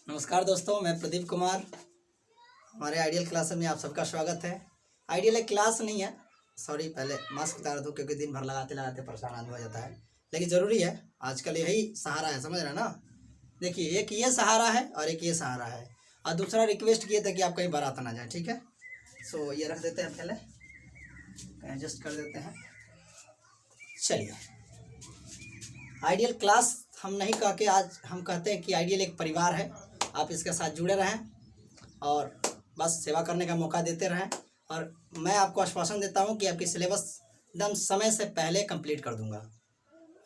नमस्कार दोस्तों, मैं प्रदीप कुमार। हमारे आइडियल क्लास में आप सबका स्वागत है। आइडियल एक क्लास नहीं है, सॉरी, पहले मास्क उतार दूँ क्योंकि दिन भर लगाते लगाते परेशान आदमी हो जाता है, लेकिन ज़रूरी है। आजकल यही सहारा है, समझ रहे हैं ना। देखिए, एक ये सहारा है और एक ये सहारा है, और दूसरा रिक्वेस्ट किए थे कि आप कहीं बारात ना जाए, ठीक है। सो ये रख देते हैं, पहले एडजस्ट कर देते हैं। चलिए, आइडियल क्लास हम नहीं कह के आज हम कहते हैं कि आइडियल एक परिवार है। आप इसके साथ जुड़े रहें और बस सेवा करने का मौका देते रहें, और मैं आपको आश्वासन देता हूं कि आपकी सिलेबस एकदम समय से पहले कंप्लीट कर दूंगा।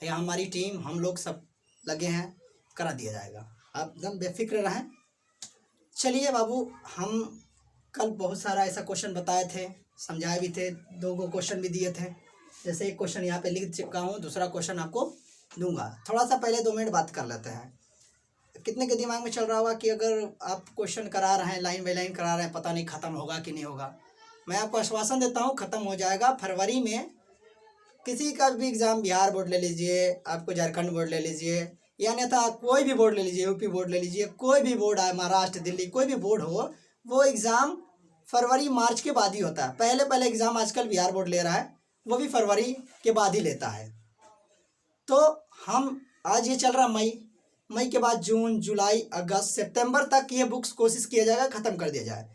यहाँ हमारी टीम, हम लोग सब लगे हैं, करा दिया जाएगा। आप एकदम बेफिक्र रहें। चलिए बाबू, हम कल बहुत सारा ऐसा क्वेश्चन बताए थे, समझाए भी थे, 2 क्वेश्चन भी दिए थे। जैसे एक क्वेश्चन यहाँ पे लिख चुका हूँ, दूसरा क्वेश्चन आपको दूंगा। थोड़ा सा पहले 2 मिनट बात कर लेते हैं। कितने के दिमाग में चल रहा होगा कि अगर आप क्वेश्चन करा रहे हैं, लाइन बाई लाइन करा रहे हैं, पता नहीं ख़त्म होगा कि नहीं होगा। मैं आपको आश्वासन देता हूँ, ख़त्म हो जाएगा फरवरी में। किसी का भी एग्ज़ाम, बिहार बोर्ड ले लीजिए, आपको झारखंड बोर्ड ले लीजिए, या अन्यथा कोई भी बोर्ड ले लीजिए, यूपी बोर्ड ले लीजिए, कोई भी बोर्ड आए, महाराष्ट्र, दिल्ली, कोई भी बोर्ड हो, वो एग्ज़ाम फरवरी मार्च के बाद ही होता है। पहले एग्ज़ाम आजकल बिहार बोर्ड ले रहा है, वो भी फरवरी के बाद ही लेता है। तो हम आज ये चल रहा मई के बाद जून, जुलाई, अगस्त, सितंबर तक ये बुक्स कोशिश किया जाएगा ख़त्म कर दिया जाए।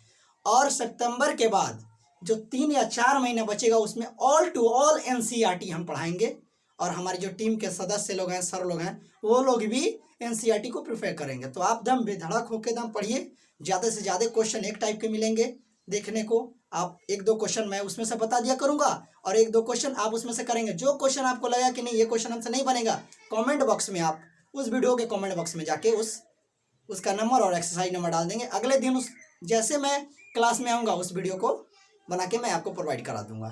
और सितंबर के बाद जो 3 या 4 महीना बचेगा, उसमें ऑल टू ऑल एनसीईआरटी हम पढ़ाएंगे। और हमारी जो टीम के सदस्य लोग हैं, सर लोग हैं, वो लोग भी एनसीईआरटी को प्रिफर करेंगे। तो आप दम बेधड़क होकर दम पढ़िए। ज़्यादा से ज़्यादा क्वेश्चन एक टाइप के मिलेंगे देखने को। आप 1-2 क्वेश्चन मैं उसमें से बता दिया करूँगा, और 1-2 क्वेश्चन आप उसमें से करेंगे। जो क्वेश्चन आपको लगा कि नहीं, ये क्वेश्चन हमसे नहीं बनेगा, कमेंट बॉक्स में आप उस वीडियो के कमेंट बॉक्स में जाके उसका नंबर और एक्सरसाइज नंबर डाल देंगे। अगले दिन जैसे मैं क्लास में आऊँगा, उस वीडियो को बना के मैं आपको प्रोवाइड करा दूँगा,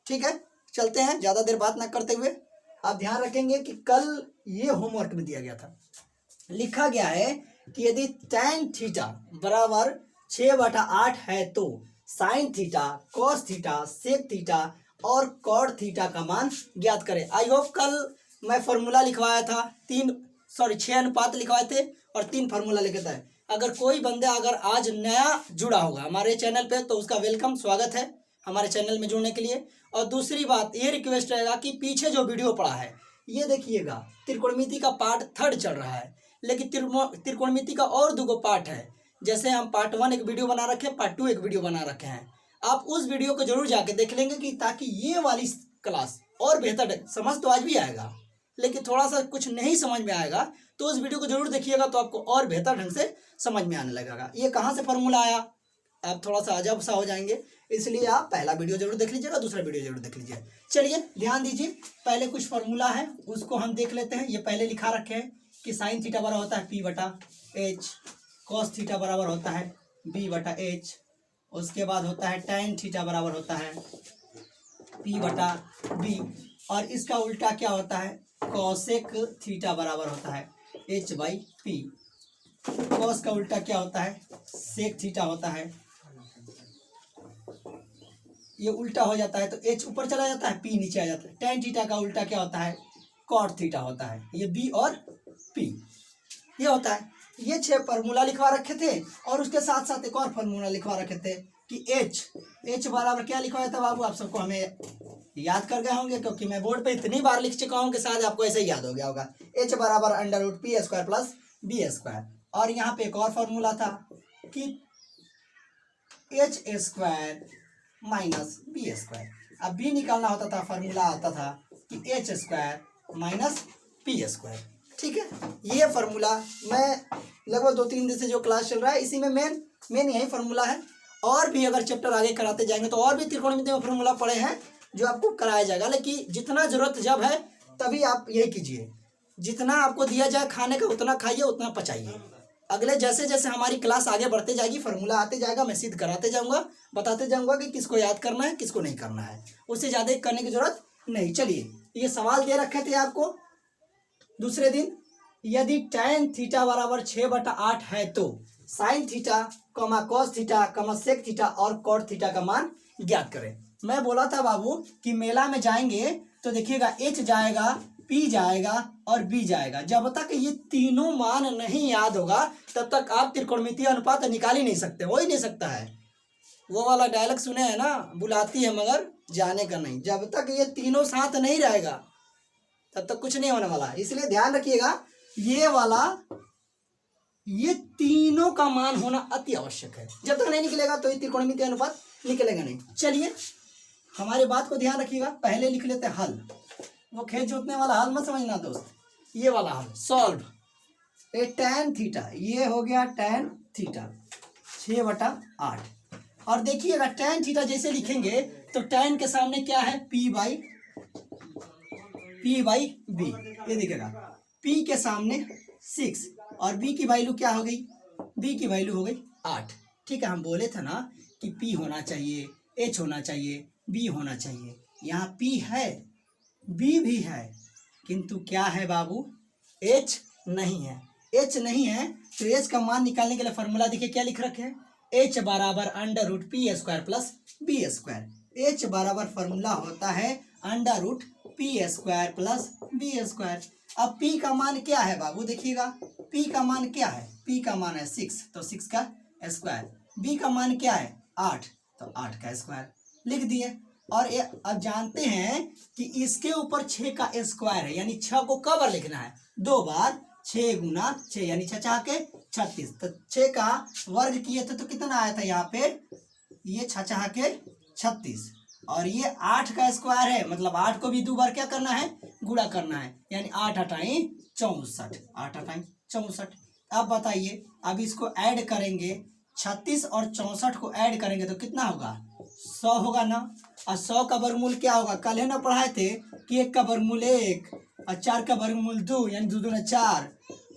ठीक है। चलते हैं, ज़्यादा देर बात ना करते हुए। आप ध्यान रखेंगे कि कल ये होमवर्क में दिया गया था, लिखा गया है कि यदि tan थीटा बराबर 6/8 है तो sine theta, cos theta, sec theta और कॉट थीटा का मान ज्ञात करें। आई होप कल मैं फार्मूला लिखवाया था, 6 अनुपात लिखवाए थे और 3 फार्मूला लिखे थे। अगर कोई बंदा अगर आज नया जुड़ा होगा हमारे चैनल पे, तो उसका वेलकम, स्वागत है हमारे चैनल में जुड़ने के लिए। और दूसरी बात ये रिक्वेस्ट रहेगा कि पीछे जो वीडियो पड़ा है, ये देखिएगा, त्रिकोणमिति का पार्ट 3 चल रहा है, लेकिन त्रिकोणमिति का और 2 पार्ट है। जैसे हम पार्ट 1 एक वीडियो बना रखे हैं, पार्ट 2 एक वीडियो बना रखे हैं। आप उस वीडियो को जरूर जाके देख लेंगे, कि ताकि ये वाली क्लास और बेहतर, समझ तो आज भी आएगा, लेकिन थोड़ा सा कुछ नहीं समझ में आएगा, तो उस वीडियो को जरूर देखिएगा, तो आपको और बेहतर ढंग से समझ में आने लगेगा। ये कहाँ से फार्मूला आया, आप थोड़ा सा अजब सा हो जाएंगे, इसलिए आप पहला वीडियो जरूर देख लीजिएगा, दूसरा वीडियो जरूर देख लीजिए। चलिए ध्यान दीजिए, पहले कुछ फार्मूला है उसको हम देख लेते हैं। ये पहले लिखा रखे हैं कि साइन थीटा बराबर होता है P/H, कॉस थीटा बराबर होता है B/H, उसके बाद होता है tan थीटा बराबर होता है P/B, और इसका उल्टा क्या होता है, कॉसेक थीटा बराबर होता है H/P। कॉस का उल्टा क्या होता है, सेक थीटा होता है। ये उल्टा हो जाता है तो H ऊपर चला जाता है, P नीचे आ जाता है। tan थीटा का उल्टा क्या होता है, कॉट थीटा होता है। ये B और P ये होता है। ये 6 फार्मूला लिखवा रखे थे, और उसके साथ साथ एक और फार्मूला लिखवा रखे थे कि H बराबर क्या लिखवाया था बाबू, आप सबको हमें याद कर गए होंगे, क्योंकि मैं बोर्ड पे इतनी बार लिख चुका हूँ कि शायद आपको ऐसे ही याद हो गया होगा। H बराबर √P² प्लस B²। और यहाँ पे एक और फार्मूला था कि H² माइनस B²। अब B निकालना होता था, फार्मूला आता था कि H² माइनस P², ठीक है। ये फार्मूला मैं लगभग 2-3 दिन से जो क्लास चल रहा है, इसी में मेन यही फार्मूला है। और भी अगर चैप्टर आगे कराते जाएंगे तो और भी त्रिकोणमिति में फार्मूला पड़े हैं जो आपको कराया जाएगा, लेकिन जितना जरूरत जब है तभी आप यही कीजिए। जितना आपको दिया जाए खाने का, उतना खाइए, उतना पचाइए। अगले जैसे जैसे हमारी क्लास आगे बढ़ते जाएगी, फार्मूला आते जाएगा, मैं सिद्ध कराते जाऊंगा, बताते जाऊंगा कि किसको याद करना है, किसको नहीं करना है। उससे ज़्यादा करने की जरूरत नहीं। चलिए, ये सवाल दे रखे थे आपको दूसरे दिन, यदि tan थीटा बराबर 6/8 है तो sine theta, cos theta, sec theta और कॉट थीटा का मान ज्ञात करें। मैं बोला था बाबू कि मेला में जाएंगे तो देखिएगा H जाएगा पी जाएगा और बी जाएगा। जब तक ये तीनों मान नहीं याद होगा तब तक आप त्रिकोणमितीय अनुपात निकाल ही नहीं सकते, हो ही नहीं सकता है। वो वाला डायलॉग सुने हैं ना, बुलाती है मगर जाने का नहीं। जब तक ये तीनों साथ नहीं रहेगा तब तक कुछ नहीं होने वाला। इसलिए ध्यान रखिएगा, ये वाला ये तीनों का मान होना अति आवश्यक है। जब तक नहीं निकलेगा तो ये त्रिकोणमितीय अनुपात निकलेगा नहीं। चलिए हमारे बात को ध्यान रखिएगा, पहले लिख लेते हैं हल। वो खेत जोतने वाला हल मत समझना दोस्त, ये वाला हल सॉल्व। ए tan थीटा, ये हो गया tan थीटा 6/8। और देखिएगा tan थीटा जैसे लिखेंगे तो tan के सामने क्या है, p बाई बी। ये देखिएगा p के सामने 6 और b की वैल्यू क्या हो गई, b की वैल्यू हो गई 8। ठीक है, हम बोले थे ना कि p होना चाहिए, h होना चाहिए, b होना चाहिए। यहाँ p है, b भी है, किंतु क्या है बाबू, h नहीं है। h नहीं है तो h का मान निकालने के लिए फॉर्मूला देखिए क्या लिख रखे हैं, h बराबर √p² प्लस b²। h बराबर फॉर्मूला होता है √p² प्लस b²। अब p का मान क्या है बाबू, देखिएगा p का मान क्या है, p का मान है 6 तो 6 का स्क्वायर, b का मान क्या है 8 तो 8 का स्क्वायर लिख दिए। और ये अब जानते हैं कि इसके ऊपर 6 का स्क्वायर है, यानी 6 को कब लिखना है, 2 बार। 6 गुना 6 यानी 6 के 36, तो 6 का वर्ग किए थे तो कितना आया था यहाँ पे, ये 6 के 36। और ये 8 का स्क्वायर है, मतलब 8 को भी 2 बार क्या करना है, गुणा करना है, यानी 8 × 64, 8 × 64। अब बताइए, अब इसको ऐड करेंगे, 36 और 64 को ऐड करेंगे तो कितना होगा, 100 होगा ना। और 100 का वर्गमूल क्या होगा, कल है ना पढ़ाए थे कि 1 का वर्गमूल 1 और 4 का वर्गमूल 2 यानी 2 दूना 4,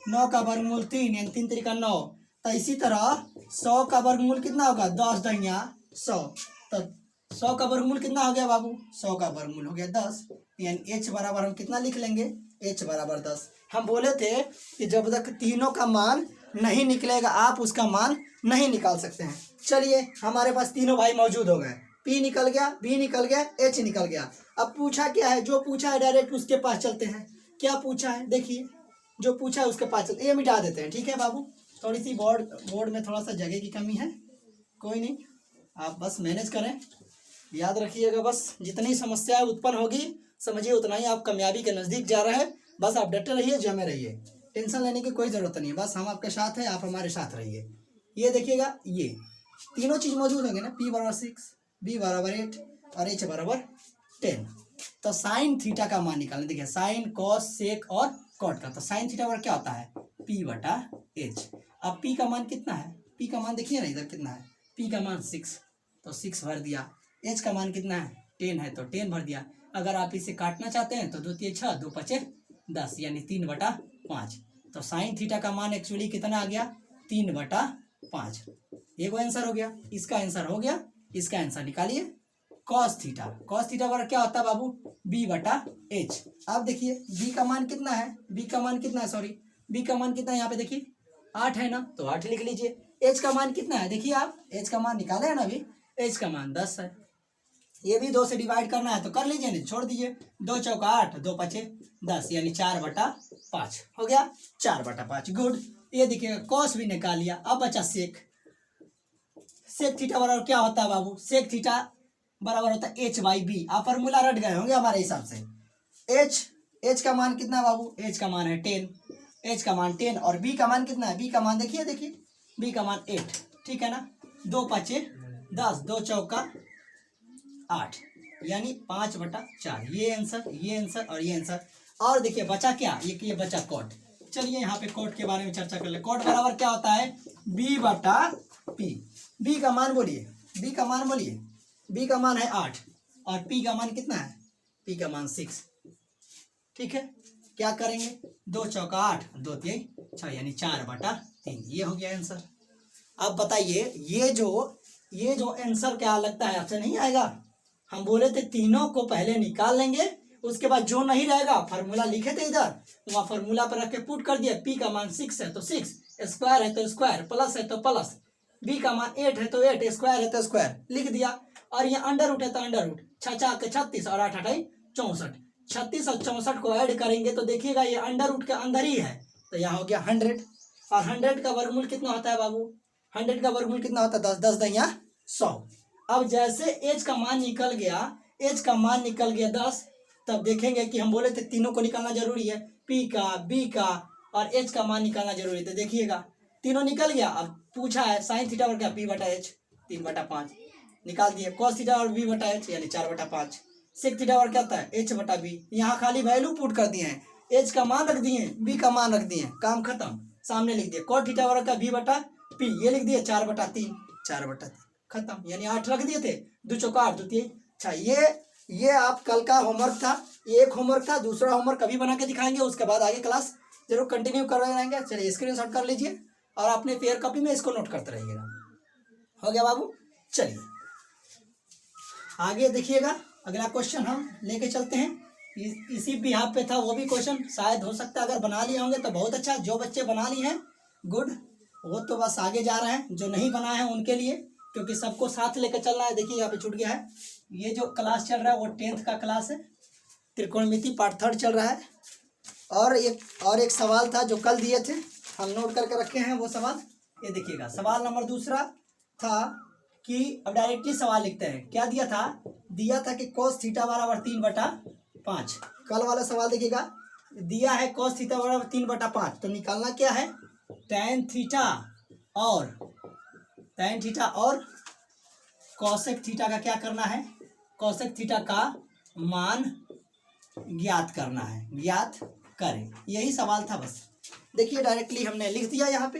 9 का वर्गमूल 3 यानी 3 3 9। तो इसी तरह 100 का वर्गमूल कितना होगा, 10 × 100। तो 100 का वर्गमूल कितना हो गया बाबू, 100 का वर्गमूल हो गया 10, यानी h बराबर हम कितना लिख लेंगे, h बराबर 10। हम बोले थे कि जब तक तीनों का मान नहीं निकलेगा आप उसका मान नहीं निकाल सकते हैं। चलिए हमारे पास तीनों भाई मौजूद हो गए, p निकल गया, b निकल गया, h निकल गया। अब पूछा क्या है, जो पूछा है डायरेक्ट उसके पास चलते हैं। क्या पूछा है, देखिए जो पूछा है उसके पास चलते, ये मिटा देते हैं। ठीक है बाबू, थोड़ी सी बोर्ड में थोड़ा सा जगह की कमी है, कोई नहीं, आप बस मैनेज करें। याद रखिएगा, बस जितनी समस्या उत्पन्न होगी समझिए उतना ही आप कामयाबी के नज़दीक जा रहे हैं। बस आप डटे रहिए, जमे रहिए, टेंशन लेने की कोई ज़रूरत नहीं है। बस हम आपके साथ हैं, आप हमारे साथ रहिए। ये देखिएगा, ये तीनों चीज़ मौजूद होंगे ना, p बराबर 6, b बराबर 8 और h बराबर 10। तो साइन थीटा का मान निकालना, देखिए साइन कॉस सेक और कॉट का। तो साइन थीटा बराबर क्या होता है, p/h। अब p का मान कितना है, p का मान देखिए ना इधर कितना है, p का मान 6 तो 6 भर दिया, h का मान कितना है 10 है तो 10 भर दिया। अगर आप इसे काटना चाहते हैं तो 2 × 6 2 × 5 10 यानी 3/5। तो साइन थीटा का मान एक्चुअली कितना आ गया, 3/5। ये कोई आंसर हो गया, इसका आंसर हो गया, इसका आंसर निकालिए। कॉस थीटा बराबर क्या होता है बाबू, b/h। अब देखिए b का मान कितना है, b का मान कितना है यहाँ पे देखिए 8 है ना, तो 8 लिख लीजिए। h का मान कितना है, देखिए आप h का मान निकाले है ना अभी, h का मान 10 है। ये भी 2 से डिवाइड करना है तो कर लीजिए, नहीं छोड़ दीजिए। 2 × 4 8 2 × 5 10 यानी 4/5 हो गया, 4/5। गुड, ये देखिएगा कॉस भी निकाल लिया। अब बचा सेक थीटा बराबर क्या होता है बाबू, सेक थीटा बराबर होता है h/b। आप फॉर्मूला रट गए होंगे हमारे हिसाब से। h का मान कितना है बाबू, h का मान है 10, h का मान 10 और b का मान कितना है, b का मान देखिए b का मान 8। ठीक है ना, 2 × 5 10 2 × 4 8 यानी 5/4। ये आंसर और ये आंसर। और देखिए बचा क्या, ये बचा कॉट। चलिए यहाँ पे कॉट के बारे में चर्चा कर ले। कॉट बराबर क्या होता है, b/p। b का मान बोलिए, b का मान है 8 और p का मान कितना है, p का मान 6। ठीक है, क्या करेंगे, 2 × 8 2 × 6 यानी 4/3। ये हो गया आंसर। अब बताइए ये जो आंसर क्या लगता है आपसे नहीं आएगा। हम बोले थे तीनों को पहले निकाल लेंगे, उसके बाद जो नहीं रहेगा फॉर्मूला लिखे थे इधर, वहाँ फॉर्मूला पर रख के पुट कर दिया। p का मान 6 है तो 6, स्क्वायर है तो स्क्वायर, प्लस है तो प्लस, b का मान 8 है तो 8, स्क्वायर है तो स्क्वायर लिख दिया। और ये अंडर रूट है तो अंडर रूट, 6 × 36 और 8 × 8 64। 36 और 64 को ऐड करेंगे तो देखिएगा ये अंडर रूट के अंदर ही है, तो यहाँ हो गया 100। और 100 का वर्गमूल कितना होता है बाबू? 100 का वर्गमूल कितना होता है? 10, 10 दहिया 100। अब जैसे एच का मान निकल गया, एच का मान निकल गया 10, तब देखेंगे कि हम बोले थे तीनों को निकालना जरूरी है, पी का, बी का और एच का मान निकालना जरूरी है। तो देखिएगा तीनों निकल गया। अब पूछा है साइन थीटा और क्या, पी बटा एच 3/5 निकाल दिए, कॉस थीटा और बी बटा एच यानी 4/5, सेक थीटा और क्या होता है एच बटा बी। यहाँ खाली वैल्यू पुट कर दिए हैं, एच का मान रख दिए, बी का मान रख दिए, काम खत्म। सामने लिख दिए कॉट थीटा और का बी बटा पी, ये लिख दिए 4/3, 4/3 खत्म, यानी 8 रख दिए थे, 2 चौका 8 2 3। अच्छा ये आप कल का होमवर्क था, एक होमवर्क था, दूसरा होमवर्क कभी बना के दिखाएंगे, उसके बाद आगे क्लास जरूर कंटिन्यू कर रहेंगे। चलिए स्क्रीनशॉट कर लीजिए और अपने फेयर कॉपी में इसको नोट करते रहिएगा। हो गया बाबू? चलिए आगे देखिएगा, अगला क्वेश्चन हम लेके चलते हैं। इसी बिहाफ पे था वो भी क्वेश्चन, शायद हो सकता है अगर बना लिए होंगे तो बहुत अच्छा, जो बच्चे बना लिए हैं गुड, वो तो बस आगे जा रहे हैं, जो नहीं बनाए हैं उनके लिए, क्योंकि सबको साथ लेकर चलना है। देखिए यहाँ पे छूट गया है, ये जो क्लास चल रहा है वो 10th का क्लास है, त्रिकोणमिति पार्ट 3 चल रहा है। और एक सवाल था जो कल दिए थे, हम नोट करके रखे हैं वो सवाल, ये देखिएगा। सवाल नंबर दूसरा था कि अब डायरेक्टली सवाल लिखते हैं, क्या दिया था कि cos थीटा बराबर 3/5। कल वाला सवाल देखिएगा, दिया है cos थीटा बराबर 3/5, तो निकालना क्या है, tan थीटा और cosec थीटा का क्या करना है, cosec थीटा का मान ज्ञात करना है, ज्ञात करें, यही सवाल था बस। देखिए डायरेक्टली हमने लिख दिया यहाँ पे,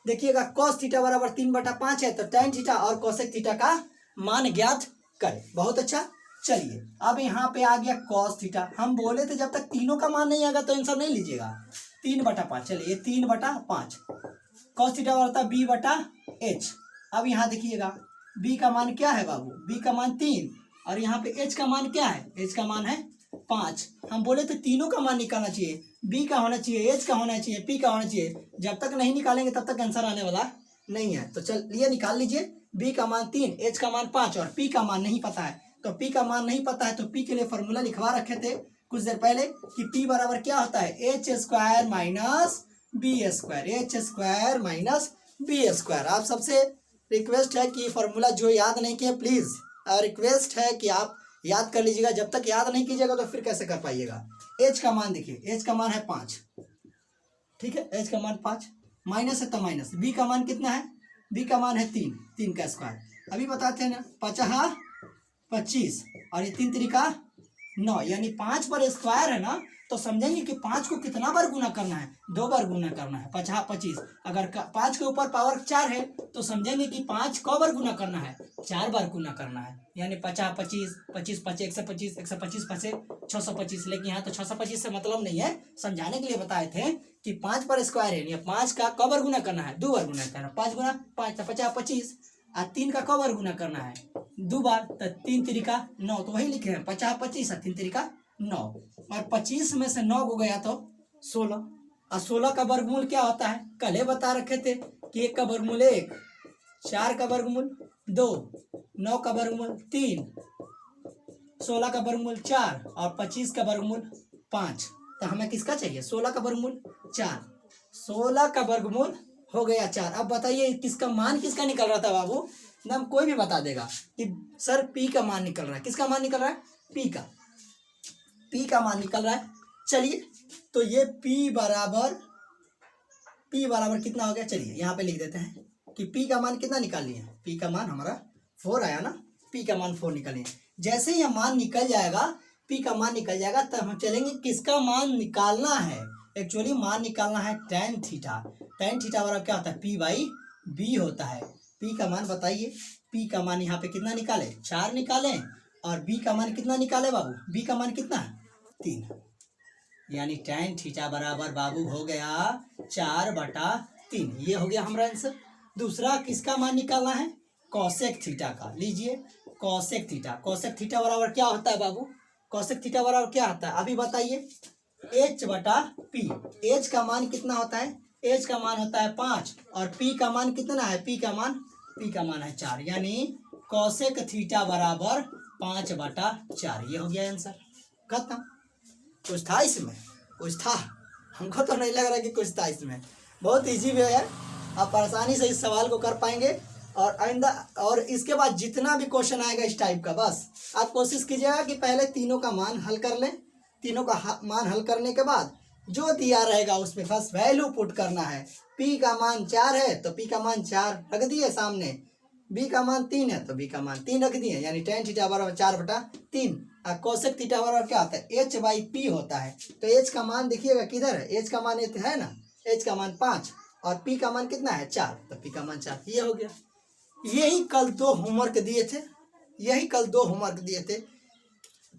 देखिएगा cos थीटा बराबर 3/5 है, तो tan थीटा और cosec थीटा का मान ज्ञात करें। बहुत अच्छा, चलिए अब यहाँ पे आ गया cos थीटा। हम बोले थे जब तक तीनों का मान नहीं आएगा तो आंसर नहीं लीजिएगा, 3/5। चलिए 3/5, cos थीटा बराबर b/h। अब यहाँ देखिएगा b का मान क्या है बाबू, b का मान 3, और यहाँ पे h का मान क्या है, h का मान है 5। हम बोले थे तीनों का मान निकालना चाहिए, b का होना चाहिए, h का होना चाहिए, p का होना चाहिए। जब तक नहीं निकालेंगे तब तक आंसर आने वाला नहीं है। तो चलिए निकाल लीजिए, b का मान 3, h का मान 5 और p का मान नहीं पता है। तो p का मान नहीं पता है तो p के लिए फॉर्मूला लिखवा रखे थे कुछ देर पहले कि p बराबर क्या होता है, h² माइनस b²। आप सबसे रिक्वेस्ट है कि फॉर्मूला जो याद नहीं किए प्लीज रिक्वेस्ट है कि आप याद कर लीजिएगा। जब तक याद नहीं कीजिएगा तो फिर कैसे कर पाइएगा। h का मान देखिए, h का मान है 5, ठीक है, h का मान 5, माइनस है तो माइनस। b का मान कितना है, b का मान है 3, 3 का स्क्वायर अभी बताते हैं ना, 5 25 और ये 3 3 9, यानी 5 पर स्क्वायर है ना, तो समझेंगे कि 5 को कितना बार गुना करना है, 2 बार गुना करना है। 5 25, अगर 5 के ऊपर पावर 4 है तो समझेंगे कि 5 कौ बार गुना करना है, 4 बार गुना करना है, यानी 50 25 25 5 125 125 5 625। लेकिन यहाँ तो 625 से मतलब नहीं है, समझाने के लिए बताए थे कि 5 पर स्क्वायर है, 5 का कौ बार गुना करना है, 2 बार गुना करना है। 5 गुना 5 50 25 और 3 का कौ बार गुना करना है, 2 बार, तो 3 3 9, तो वही लिखे हैं 50 25 और 3 3 9, और 25 में से 9 को गया तो 16, और 16 का वर्गमूल क्या होता है, कल ही बता रखे थे कि 1 का वर्गमूल 1, 4 का वर्गमूल 2, 9 का वर्गमूल 3, 16 का वर्गमूल 4 और 25 का वर्गमूल 5। तो हमें किसका चाहिए, 16 का वर्गमूल 4, 16 का वर्गमूल हो गया 4। अब बताइए किसका मान किसका निकल रहा था बाबू, नाम कोई भी बता देगा कि सर p का मान निकल रहा है। किसका मान निकल रहा है, p का मान निकल रहा है। चलिए तो ये p बराबर कितना हो गया, चलिए यहाँ पे लिख देते हैं कि p का मान कितना निकाल लिए, p का मान हमारा 4 आया ना, p का मान 4 निकालिए। जैसे ही मान निकल जाएगा, p का मान निकल जाएगा, तब हम चलेंगे किसका मान निकालना है। एक्चुअली मान निकालना है tan थीटा। tan थीटा बराबर क्या होता है, p/b होता है। p का मान बताइए, p का मान यहाँ पे कितना निकाले, 4 निकाले, और b का मान कितना निकाले बाबू, b का मान कितना है 3, यानी tan थीटा बराबर बाबू हो गया 4/3। ये हो गया हमारा आंसर। दूसरा किसका मान निकालना है, cosec थीटा का। लीजिए cosec थीटा बराबर क्या होता है बाबू, cosec थीटा बराबर क्या होता है अभी बताइए, h/p। h का मान कितना होता है, h का मान होता है 5, और p का मान कितना है, p का मान है 4, यानी cosec थीटा बराबर 5/4। ये हो गया आंसर, खत्म। कुछ था इसमें, कुछ था, हमको तो नहीं लग रहा कि कुछ था इसमें। बहुत इजी वे है, आप आसानी से इस सवाल को कर पाएंगे। और आइंदा और इसके बाद जितना भी क्वेश्चन आएगा इस टाइप का, बस आप कोशिश कीजिएगा कि पहले तीनों का मान हल कर लें। तीनों का मान हल करने के बाद जो दिया रहेगा उसमें बस वैल्यू पुट करना है। पी का मान 4 है तो पी का मान 4 रख दिए सामने, बी का मान 3 है तो बी का मान 3 रख दिए, यानी tan थीटा बराबर 4/3। और कोसेक थीटा बराबर क्या होता है, h/p होता है। तो h का मान देखिएगा किधर है, h का मान है ना, h का मान 5 और p का मान कितना है 4, तो p का मान 4। ये हो गया। यही कल 2 होमवर्क दिए थे, यही कल 2 होमवर्क दिए थे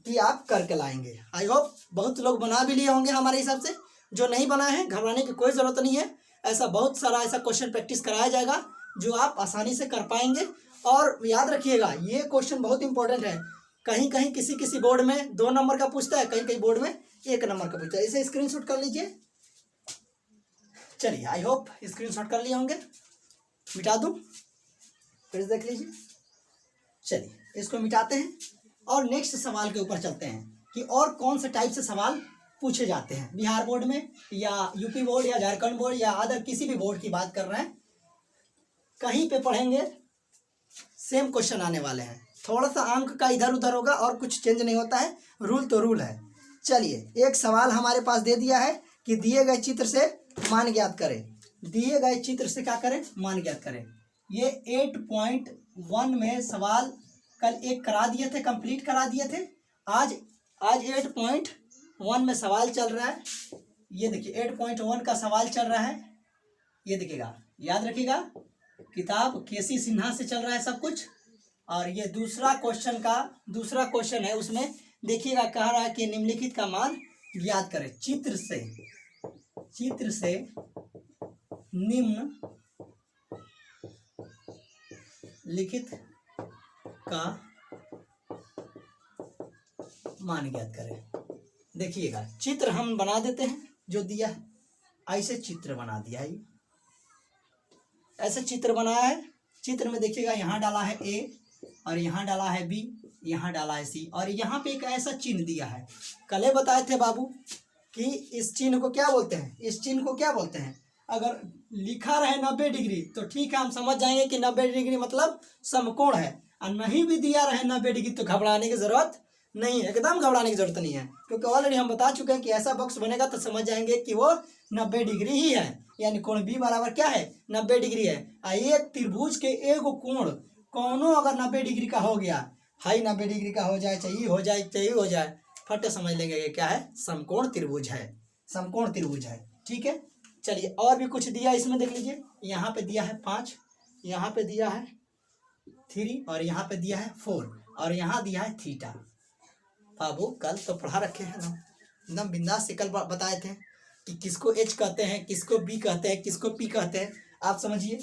कि आप करके लाएंगे। आई होप बहुत लोग बना भी लिए होंगे हमारे हिसाब से। जो नहीं बनाए हैं घबराने की कोई ज़रूरत नहीं है, ऐसा बहुत सारा ऐसा क्वेश्चन प्रैक्टिस कराया जाएगा जो आप आसानी से कर पाएंगे। और याद रखिएगा ये क्वेश्चन बहुत इंपॉर्टेंट है, कहीं कहीं किसी किसी बोर्ड में 2 नंबर का पूछता है, कहीं कहीं बोर्ड में 1 नंबर का पूछता है। इसे स्क्रीनशॉट कर लीजिए। चलिए आई होप स्क्रीनशॉट कर लिए होंगे, मिटा दूँ फिर देख लीजिए। चलिए इसको मिटाते हैं और नेक्स्ट सवाल के ऊपर चलते हैं कि और कौन से टाइप से सवाल पूछे जाते हैं बिहार बोर्ड में, या यूपी बोर्ड, या झारखंड बोर्ड, या अदर किसी भी बोर्ड की बात कर रहे हैं। कहीं पे पढ़ेंगे सेम क्वेश्चन आने वाले हैं, थोड़ा सा अंक का इधर उधर होगा और कुछ चेंज नहीं होता है, रूल तो रूल है। चलिए एक सवाल हमारे पास दे दिया है कि दिए गए चित्र से मान ज्ञात करें। दिए गए चित्र से क्या करें, मान ज्ञात करें। ये 8.1 में सवाल कल एक करा दिए थे, कंप्लीट करा दिए थे। आज 8.1 में सवाल चल रहा है। ये देखिए 8.1 का सवाल चल रहा है, ये देखिएगा, याद रखिएगा किताब केसी सिन्हा से चल रहा है सब कुछ। और ये दूसरा क्वेश्चन है, उसमें देखिएगा कह रहा है कि निम्नलिखित का मान ज्ञात करें। चित्र से निम्नलिखित का मान ज्ञात करें। देखिएगा चित्र हम बना देते हैं, जो दिया है ऐसे चित्र बना दिया है, ऐसे चित्र बनाया है। चित्र में देखिएगा यहाँ डाला है ए और यहाँ डाला है बी, यहाँ डाला है सी, और यहाँ पे एक ऐसा चिन्ह दिया है। कल बताए थे बाबू कि इस चिन्ह को क्या बोलते हैं, इस चिन्ह को क्या बोलते हैं। अगर लिखा रहे 90 डिग्री तो ठीक है, हम समझ जाएंगे कि 90 डिग्री मतलब समकोण है। और नहीं भी दिया रहे 90 डिग्री तो घबराने की जरूरत नहीं है, एकदम घबराने की जरूरत नहीं है, क्योंकि ऑलरेडी हम बता चुके हैं कि ऐसा बॉक्स बनेगा तो समझ जाएंगे कि वो 90 डिग्री ही है, यानी कोण बी बराबर क्या है 90 डिग्री है। एक त्रिभुज के एगो कोण कौनो अगर 90 डिग्री का हो गया, हाई 90 डिग्री का हो जाए, चाहिए हो जाए, चाहिए हो जाए, फट समझ लेंगे ये क्या है, समकोण त्रिभुज है, समकोण त्रिभुज है। ठीक है, चलिए और भी कुछ दिया इसमें देख लीजिए। यहाँ पे दिया है 5, यहाँ पे दिया है 3 और यहाँ पे दिया है 4 और यहाँ दिया है थीटा। बाबू कल तो पढ़ा रखे हैं ना, एकदम बिंदास से कल बताए थे कि किसको एच कहते हैं, किसको बी कहते हैं, किसको पी कहते हैं। आप समझिए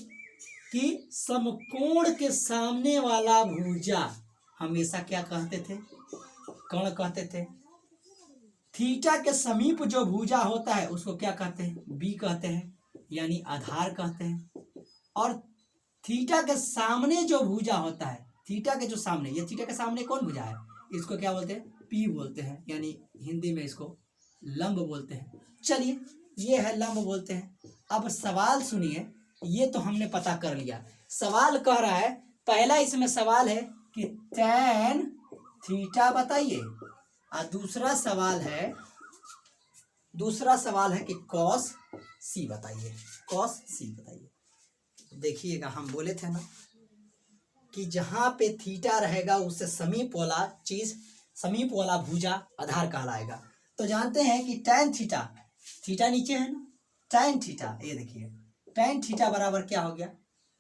कि समकोण के सामने वाला भुजा हमेशा क्या कहते थे, कौन कहते थे। थीटा के समीप जो भुजा होता है उसको क्या कहते हैं, बी कहते हैं, यानी आधार कहते हैं। और थीटा के सामने जो भुजा होता है, थीटा के जो सामने, ये थीटा के सामने कौन भुजा है, इसको क्या बोलते हैं, पी बोलते हैं, यानी हिंदी में इसको लंब बोलते हैं। चलिए ये है लंब बोलते हैं। अब सवाल सुनिए, ये तो हमने पता कर लिया। सवाल कह रहा है, पहला इसमें सवाल है कि tan थीटा बताइए, और दूसरा सवाल है कि cos c बताइए, cos c बताइए। देखिएगा हम बोले थे ना कि जहाँ पे थीटा रहेगा उससे समीप वाला चीज, समीप वाला भुजा आधार कहलाएगा। तो जानते हैं कि tan थीटा, थीटा नीचे है ना, tan थीटा, ये देखिए tan थीटा बराबर क्या हो गया,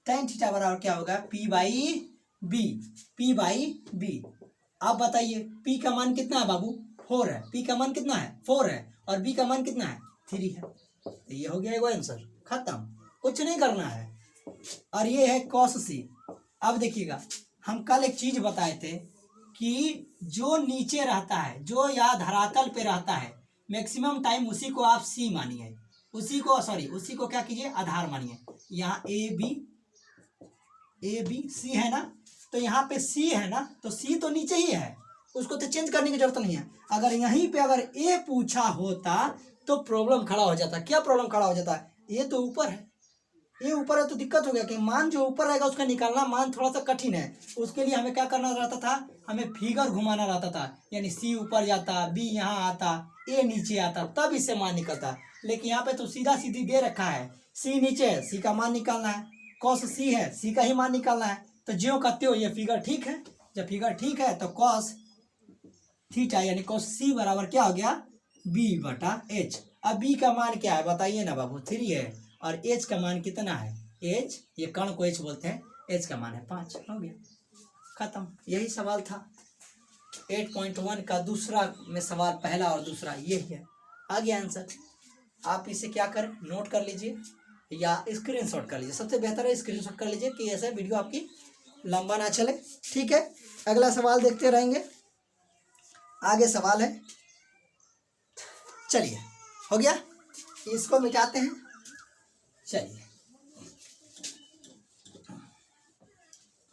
tan थीटा बराबर क्या होगा, p बाई बी। आप बताइए p का मान कितना है बाबू, 4 है, p का मान कितना है 4 है, और b का मान कितना है 3 है। तो ये हो गया एगो आंसर, खत्म, कुछ नहीं करना है। और ये है cos c। अब देखिएगा हम कल एक चीज बताए थे कि जो नीचे रहता है, जो या धरातल पे रहता है मैक्सिमम टाइम, उसी को आप c मानिए, उसी को क्या कीजिए, आधार मानिए। यहाँ ए बी सी है ना, तो यहाँ पे c है ना, तो c तो नीचे ही है, उसको तो चेंज करने की जरूरत नहीं है। अगर यहीं पे अगर ए पूछा होता तो प्रॉब्लम खड़ा हो जाता। क्या प्रॉब्लम खड़ा हो जाता है? ये तो ऊपर है, ये ऊपर है तो दिक्कत हो गया कि मान जो ऊपर रहेगा उसका निकालना मान थोड़ा सा कठिन है। उसके लिए हमें क्या करना रहता था, हमें फिगर घुमाना रहता था, यानी सी ऊपर जाता, बी यहाँ आता, ए नीचे आता, तब इससे मान निकलता। लेकिन यहाँ पे तो सीधा सीधी दे रखा है, सी नीचे है, सी का मान निकालना है, कॉस सी है, सी का ही मान निकालना है। तो ज्यों कहते हो ये फिगर ठीक है, जब फिगर ठीक है तो कॉस थीटा यानी कॉस सी बराबर क्या हो गया, बी बटा एच। अब बी का मान क्या है बताइए ना बाबू, 3 है, और एच का मान कितना है, एच ये कण को एच बोलते हैं, एच का मान है 5। हो गया, खत्म। यही सवाल था 8.1 का दूसरा में सवाल, पहला और दूसरा यही है। आ गया आंसर। आप इसे क्या करें, नोट कर लीजिए या स्क्रीनशॉट कर लीजिए। सबसे बेहतर है स्क्रीनशॉट कर लीजिए कि ऐसा वीडियो आपकी लंबा ना चले। ठीक है, अगला सवाल देखते रहेंगे। आगे सवाल है, चलिए हो गया, इसको मिटाते हैं। चलिए,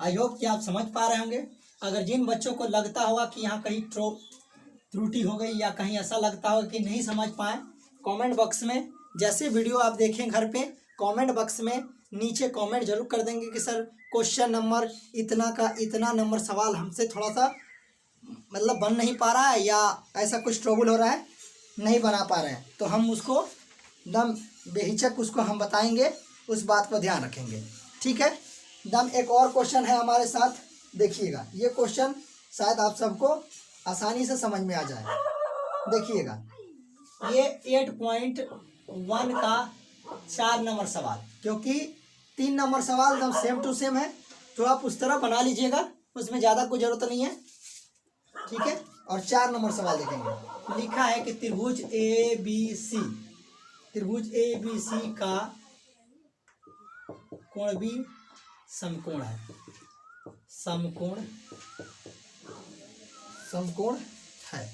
आई होप कि आप समझ पा रहे होंगे। अगर जिन बच्चों को लगता होगा कि यहाँ कहीं त्रुटि हो गई या कहीं ऐसा लगता होगा कि नहीं समझ पाए, कमेंट बॉक्स में जैसे वीडियो आप देखें घर पे, कमेंट बॉक्स में नीचे कमेंट जरूर कर देंगे कि सर क्वेश्चन नंबर इतना का इतना नंबर सवाल हमसे थोड़ा सा मतलब बन नहीं पा रहा है, या ऐसा कुछ ट्रबल हो रहा है, नहीं बना पा रहे हैं, तो हम उसको दम बेहिचक उसको हम बताएंगे, उस बात पर ध्यान रखेंगे। ठीक है, दम एक और क्वेश्चन है हमारे साथ, देखिएगा। ये क्वेश्चन शायद आप सबको आसानी से समझ में आ जाए। देखिएगा, ये 8.1 का 4 नंबर सवाल, क्योंकि 3 नंबर सवाल एकदम सेम टू सेम है, तो आप उस तरह बना लीजिएगा, उसमें ज़्यादा कोई ज़रूरत नहीं है। ठीक है, और 4 नंबर सवाल देखेंगे। लिखा है कि त्रिभुज ए बी सी, त्रिभुज ए बी सी का कोण भी समकोण है, समकोण समकोण है।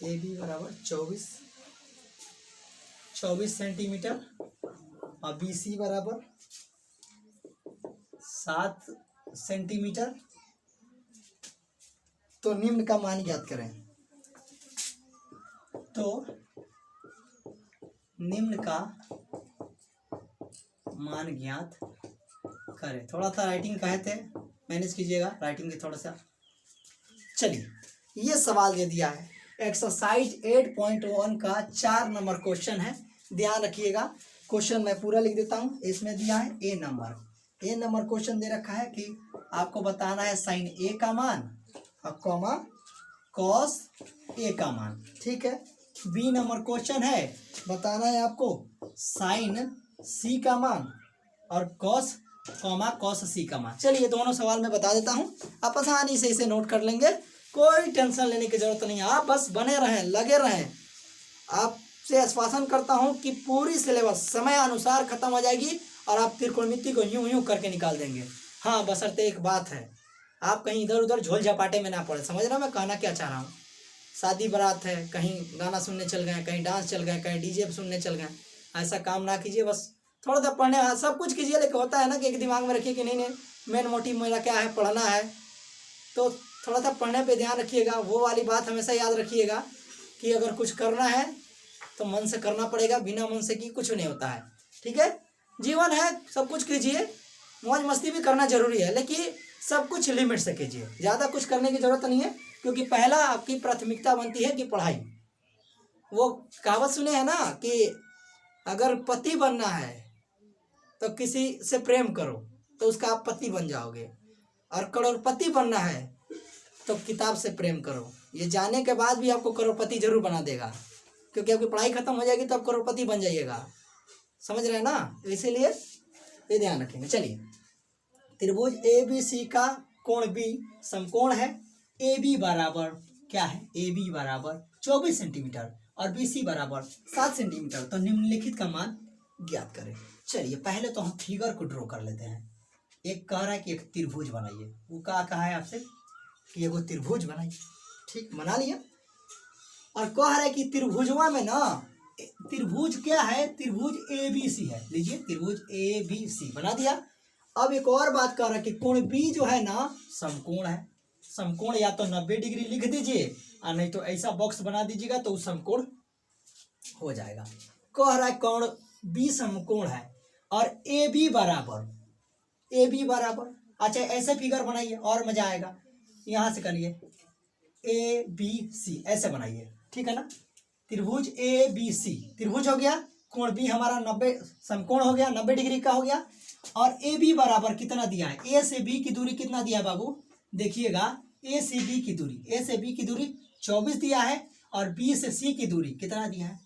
ए बी बराबर 24 सेंटीमीटर और बी सी बराबर 7 सेंटीमीटर। तो निम्न का मान ज्ञात करें। तो निम्न का मान ज्ञात करें। थोड़ा सा राइटिंग कहे थे, मैनेज कीजिएगा राइटिंग के थोड़ा सा। चलिए, ये सवाल दे दिया है, एक्सरसाइज 8.1 का 4 नंबर क्वेश्चन है। ध्यान रखिएगा, क्वेश्चन मैं पूरा लिख देता हूँ। इसमें दिया है ए नंबर क्वेश्चन दे रखा है कि आपको बताना है साइन ए का मान और कॉमा कॉस ए का मान। ठीक है, बी नंबर क्वेश्चन है, बताना है आपको साइन सी का मान और कॉस कॉमा कॉस सी का मान। चलिए, दोनों सवाल मैं बता देता हूँ, आप आसानी से इसे नोट कर लेंगे, कोई टेंशन लेने की जरूरत नहीं है। आप बस बने रहें, लगे रहें। आपसे आश्वासन करता हूँ कि पूरी सिलेबस समय अनुसार खत्म हो जाएगी और आप त्रिकोणमिति को यूं यूं करके निकाल देंगे। हाँ, बशर्ते एक बात है, आप कहीं इधर उधर झोल झपाटे में ना पड़े। समझ रहे हो मैं कहना क्या चाह रहा हूँ? शादी बारात है, कहीं गाना सुनने चल गए, कहीं डांस चल गए, कहीं डीजे सुनने चल गए, ऐसा काम ना कीजिए। बस थोड़ा सा पढ़ने, हाँ सब कुछ कीजिए, लेकिन होता है ना कि एक दिमाग में रखिए कि नहीं नहीं मेन मोटिव मेरा क्या है, पढ़ना है। तो थोड़ा सा पढ़ने पे ध्यान रखिएगा। वो वाली बात हमेशा याद रखिएगा कि अगर कुछ करना है तो मन से करना पड़ेगा, बिना मन से की कुछ नहीं होता है। ठीक है, जीवन है, सब कुछ कीजिए, मौज मस्ती भी करना जरूरी है, लेकिन सब कुछ लिमिट से कीजिए। ज़्यादा कुछ करने की जरूरत नहीं है, क्योंकि पहला आपकी प्राथमिकता बनती है कि पढ़ाई। वो कहावत सुने हैं ना कि अगर पति बनना है तो किसी से प्रेम करो तो उसका आप पति बन जाओगे, और करोड़पति बनना है तो किताब से प्रेम करो। ये जाने के बाद भी आपको करोड़पति जरूर बना देगा, क्योंकि आपकी पढ़ाई खत्म हो जाएगी तो आप करोड़पति बन जाइएगा। समझ रहे हैं ना? इसीलिए ये ध्यान रखेंगे। चलिए, त्रिभुज ए बी सी का कोण बी समकोण है। ए बी बराबर क्या है, ए बी बराबर 24 सेंटीमीटर और बी सी बराबर 7 सेंटीमीटर। तो निम्नलिखित का मान ज्ञात करें। चलिए, पहले तो हम फिगर को ड्रॉ कर लेते हैं। एक कह रहा है कि एक त्रिभुज बनाइए, वो क्या कहा है आपसे कि एगो त्रिभुज बनाइए। ठीक, बना लिया। और कह रहा है कि त्रिभुजवा में ना, त्रिभुज क्या है, त्रिभुज ए बी सी है। लीजिए, त्रिभुज ए बी सी बना दिया। अब एक और बात कर रहा है कि कोण बी जो है ना समकोण है। समकोण या तो 90 डिग्री लिख दीजिए और नहीं तो ऐसा बॉक्स बना दीजिएगा तो समकोण हो जाएगा। कह रहा है कोण बी समकोण है और ए बी बराबर। अच्छा ऐसे फिगर बनाइए और मजा आएगा। यहां से करिए ए बी सी ऐसे बनाइए, ठीक है ना। त्रिभुज ए बी सी त्रिभुज हो गया, कोण बी हमारा 90 समकोण हो गया, 90 डिग्री का हो गया। और ए बी बराबर कितना दिया है, ए से बी की दूरी कितना दिया है बाबू, देखिएगा ए से बी की दूरी 24 दिया है और बी से सी की दूरी कितना दिया है,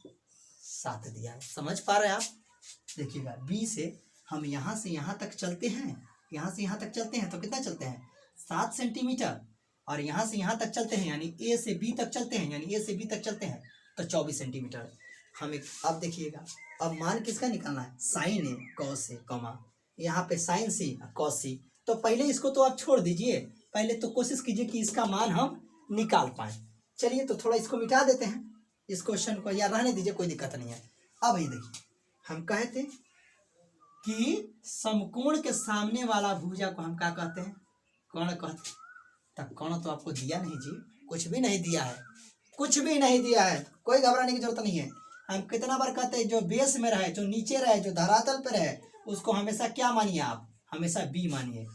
7 दिया है। समझ पा रहे हैं आप। देखिएगा बी से हम यहाँ से यहाँ तक चलते हैं, तो कितना चलते हैं 7 सेंटीमीटर, और यहाँ से यहाँ तक चलते हैं यानी ए से बी तक चलते हैं तो 24 सेंटीमीटर। हम एक अब देखिएगा, अब मान किसका निकालना है, sign A cos A comma यहाँ पे साइन सी कॉस सी। तो पहले इसको तो आप छोड़ दीजिए, पहले तो कोशिश कीजिए कि इसका मान हम निकाल पाए। चलिए तो थोड़ा इसको मिटा देते हैं, इस क्वेश्चन को, या रहने दीजिए, कोई दिक्कत नहीं है। अब ये देखिए हम कहे थे कि समकोण के सामने वाला भुजा को हम क्या कहते हैं, कोण कहते हैं। तब कोण तो आपको दिया नहीं जी, कुछ भी नहीं दिया है, कोई घबराने की जरूरत नहीं है। हम कितना बार कहते हैं जो बेस में रहे, जो नीचे रहे, जो धरातल पे रहे, उसको हमेशा क्या मानिए आप, हमेशा बी मानिए।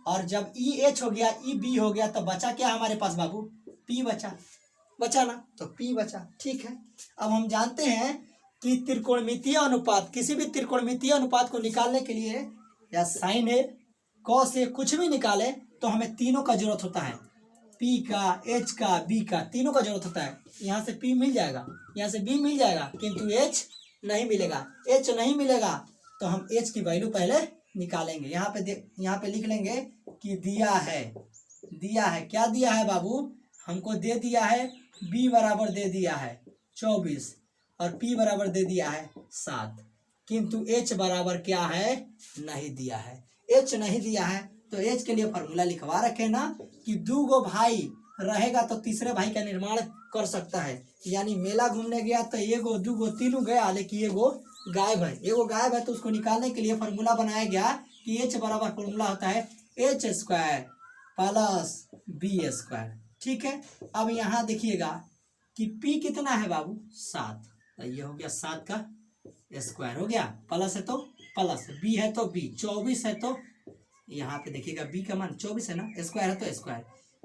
और जब ई एच हो गया, ई बी हो गया, तो बचा क्या हमारे पास बाबू, पी बचा ना, तो पी बचा, ठीक है। अब हम जानते हैं कि त्रिकोणमितीय अनुपात, किसी भी त्रिकोणमितीय अनुपात को निकालने के लिए या साइन ए कॉस ए कुछ भी निकाले तो हमें तीनों का जरूरत होता है, पी का, एच का, बी का, तीनों का जरूरत होता है। यहाँ से पी मिल जाएगा, यहाँ से बी मिल जाएगा, किंतु एच नहीं मिलेगा। तो हम एच की वैल्यू पहले निकालेंगे। यहाँ पे लिख लेंगे कि दिया है, क्या दिया है बाबू, हमको दे दिया है बी बराबर दे दिया है 24 और पी बराबर दे दिया है 7, किंतु एच बराबर क्या है, नहीं दिया है। एच नहीं दिया है तो एच के लिए फॉर्मूला लिखवा रखे ना कि 2 भाई रहेगा तो तीसरे भाई का निर्माण कर सकता है। यानी मेला घूमने गया तो 1 2 3 गया, लेकिन एगो गायब है, तो उसको निकालने के लिए फॉर्मूला बनाया गया कि एच बराबर फॉर्मूला होता है H square plus B square, ठीक है। अब यहाँ देखिएगा कि पी कितना है बाबू, 7, तो ये हो गया 7 का स्क्वायर हो गया, प्लस है तो प्लस, बी है तो बी, 24 है तो यहाँ पे देखिएगा बी का मान 24 है ना, स्क्वायर है तो स्क्वायर।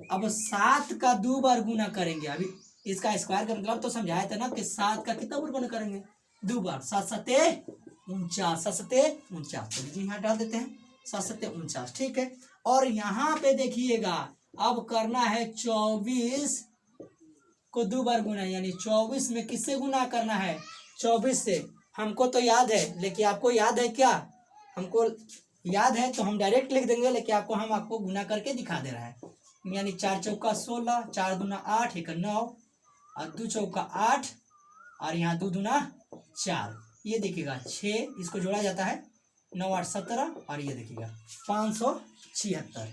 अब 7 का 2 बार गुना करेंगे, अभी इसका स्क्वायर का मतलब तो समझाया था ना कि 7 का कितना बार गुना करेंगे, 2 बार, 7 सते 49, तो लीजिए यहाँ डाल देते हैं 7 सते 49, ठीक है। और यहाँ पे देखिएगा अब करना है 24 को 2 बार गुना, यानी 24 में किससे गुना करना है, 24 से। हमको तो याद है, लेकिन आपको याद है क्या, हमको याद है तो हम डायरेक्ट लिख देंगे, लेकिन हम आपको गुना करके दिखा दे रहा है। यानी 4 चौका 16, 4 दूना 8, 1 9 और 2 चौका 8 और यहाँ 2 दूना 4, ये देखिएगा 6, इसको जोड़ा जाता है 9 8 17 और ये देखिएगा 576,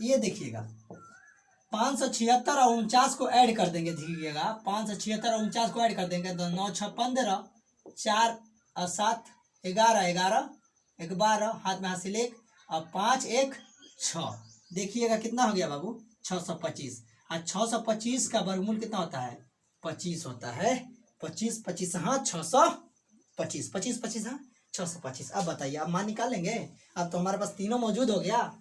ये देखिएगा 576 और 49 को ऐड कर देंगे, देखिएगा 576 और 49 को ऐड कर देंगे तो 9 6 15, 4 और 7 11, 11 1 12, हाथ में हासिल 1 और 5 1 6, देखिएगा कितना हो गया बाबू, 625। और 625 का वर्गमूल कितना होता है, 25 होता है, 25 हाँ 625 हाँ 625। अब बताइए, आप मान निकाल लेंगे। अब तो हमारे पास तीनों मौजूद हो गया,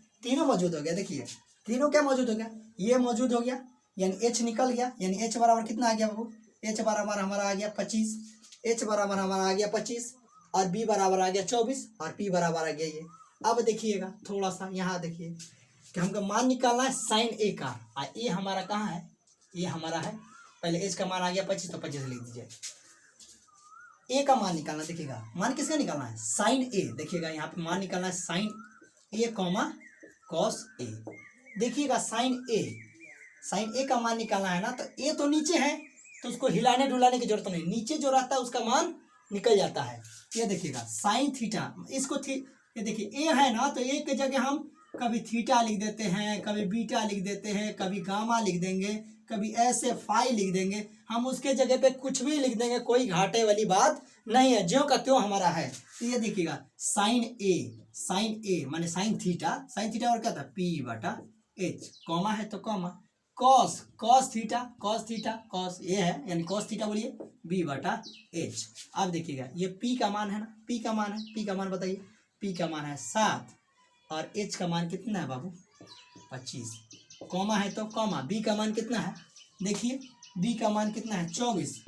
देखिए तीनों क्या मौजूद हो गया, ये मौजूद हो गया, यानी एच निकल गया, यानी एच बराबर कितना आ गया बाबू, एच बराबर हमारा आ गया 25, और बी बराबर आ गया 24 और पी बराबर आ गया ये। अब देखिएगा थोड़ा सा यहाँ देखिए कि हमको मान निकालना है साइन ए का, और ए हमारा कहाँ है, ये हमारा है, पहले एच का मान आ गया 25 तो 25 लिख दीजिए। ए का मान निकालना, देखिएगा मान किसका निकालना है, साइन ए, देखिएगा यहाँ पे मान निकालना है sign A comma cos A. देखिएगा साइन ए का मान निकालना है ना, तो ए तो नीचे है तो उसको हिलाने डुलाने की जरूरत नहीं, नीचे जो रहता है उसका मान निकल जाता है। ये देखिएगा साइन थीटा, इसको ये देखिए ए है ना, तो ए की जगह हम कभी थीटा लिख देते हैं, कभी बीटा लिख देते हैं, कभी गामा लिख देंगे, कभी ऐसे फाई लिख देंगे, हम उसके जगह पे कुछ भी लिख देंगे, कोई घाटे वाली बात नहीं है, ज्यों का त्यों हमारा है। तो ये देखिएगा साइन ए माने साइन थीटा और क्या था पी बटा एच, कॉमा है तो कॉमा, कॉस थीटा कॉस ये है यानी कॉस थीटा बोलिए बी बटा एच। अब देखिएगा ये पी का मान है ना, पी का मान बताइए, पी का मान है 7 और एच का मान कितना है बाबू 25, कॉमा है तो कॉमा, बी का मान कितना है देखिए, बी का मान कितना है 24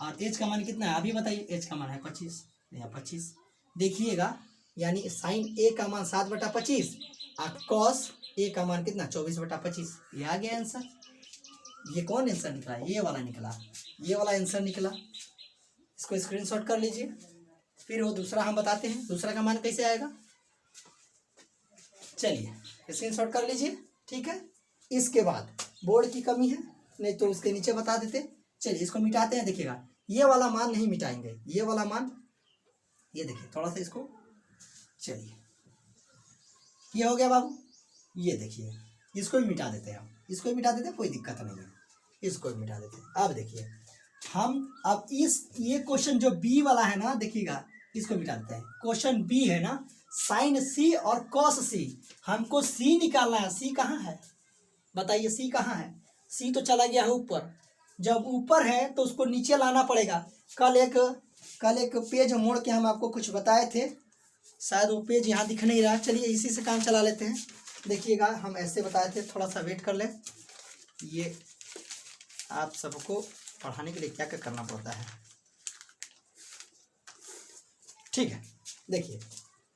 और एच का मान कितना है अभी बताइए, एच का मान है 25 या 25। देखिएगा यानी साइन ए का मान 7/25 और कॉस ए का मान कितना 24/25। ये आ गया आंसर। ये कौन आंसर निकला, ये वाला निकला, ये वाला आंसर निकला। इसको स्क्रीनशॉट कर लीजिए। फिर वो दूसरा हम बताते हैं, दूसरा का मान कैसे आएगा, चलिए स्क्रीनशॉट कर लीजिए, ठीक है। इसके बाद बोर्ड की कमी है, नहीं तो उसके नीचे बता देते। चलिए इसको मिटाते हैं, देखिएगा ये वाला मान नहीं मिटाएंगे, ये वाला मान, ये देखिए थोड़ा सा इसको, चलिए ये हो गया बाबू, ये देखिए इसको भी मिटा देते हैं हम, इसको भी मिटा देते हैं, कोई दिक्कत नहीं है, इसको भी मिटा देते हैं। अब देखिए हम अब ये क्वेश्चन जो बी वाला है ना, देखिएगा इसको मिटा देते हैं। क्वेश्चन बी है ना साइन सी और कॉस सी, हमको सी निकालना है। सी कहाँ है बताइए, सी कहाँ है, सी तो चला गया है ऊपर, जब ऊपर है तो उसको नीचे लाना पड़ेगा। कल एक पेज मोड़ के हम आपको कुछ बताए थे, शायद वो पेज यहाँ दिख नहीं रहा, चलिए इसी से काम चला लेते हैं। देखिएगा हम ऐसे बताए थे, थोड़ा सा वेट कर लें। ये आप सबको पढ़ाने के लिए क्या क्या करना पड़ता है, ठीक है। देखिए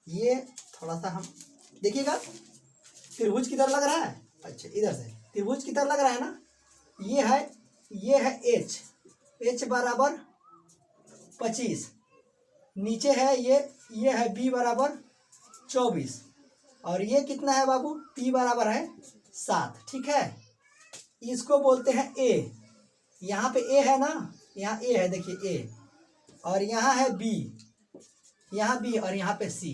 ये थोड़ा सा हम देखिएगा, त्रिभुज किधर लग रहा है, अच्छा इधर से त्रिभुज किधर लग रहा है ना, ये है एच बराबर 25, नीचे है ये है बी बराबर 24 और ये कितना है बाबू पी बराबर है 7, ठीक है। इसको बोलते हैं ए, यहाँ पे ए है ना, यहाँ ए है देखिए ए, और यहाँ है बी, यहाँ बी और यहाँ पे सी।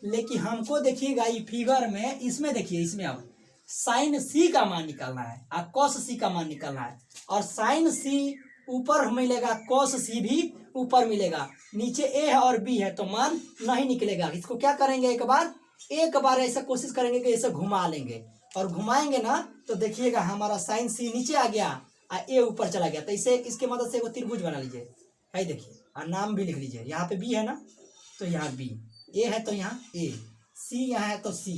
लेकिन हमको देखिएगा ये फिगर में, इसमें देखिए, इसमें अब साइन सी का मान निकालना है और कॉस सी का मान निकालना है, और साइन सी ऊपर मिलेगा, कॉस सी भी ऊपर मिलेगा, नीचे ए है और बी है तो मान नहीं निकलेगा। इसको क्या करेंगे, एक बार ऐसा कोशिश करेंगे कि ऐसे घुमा लेंगे, और घुमाएंगे ना तो देखिएगा हमारा साइन सी नीचे आ गया और ए ऊपर चला गया। तो इसे इसके मदद से वो त्रिभुज बना लीजिए, है देखिए, और नाम भी लिख लीजिए। यहाँ पे बी है ना तो यहाँ बी, ए है तो यहाँ ए, सी यहाँ है तो सी,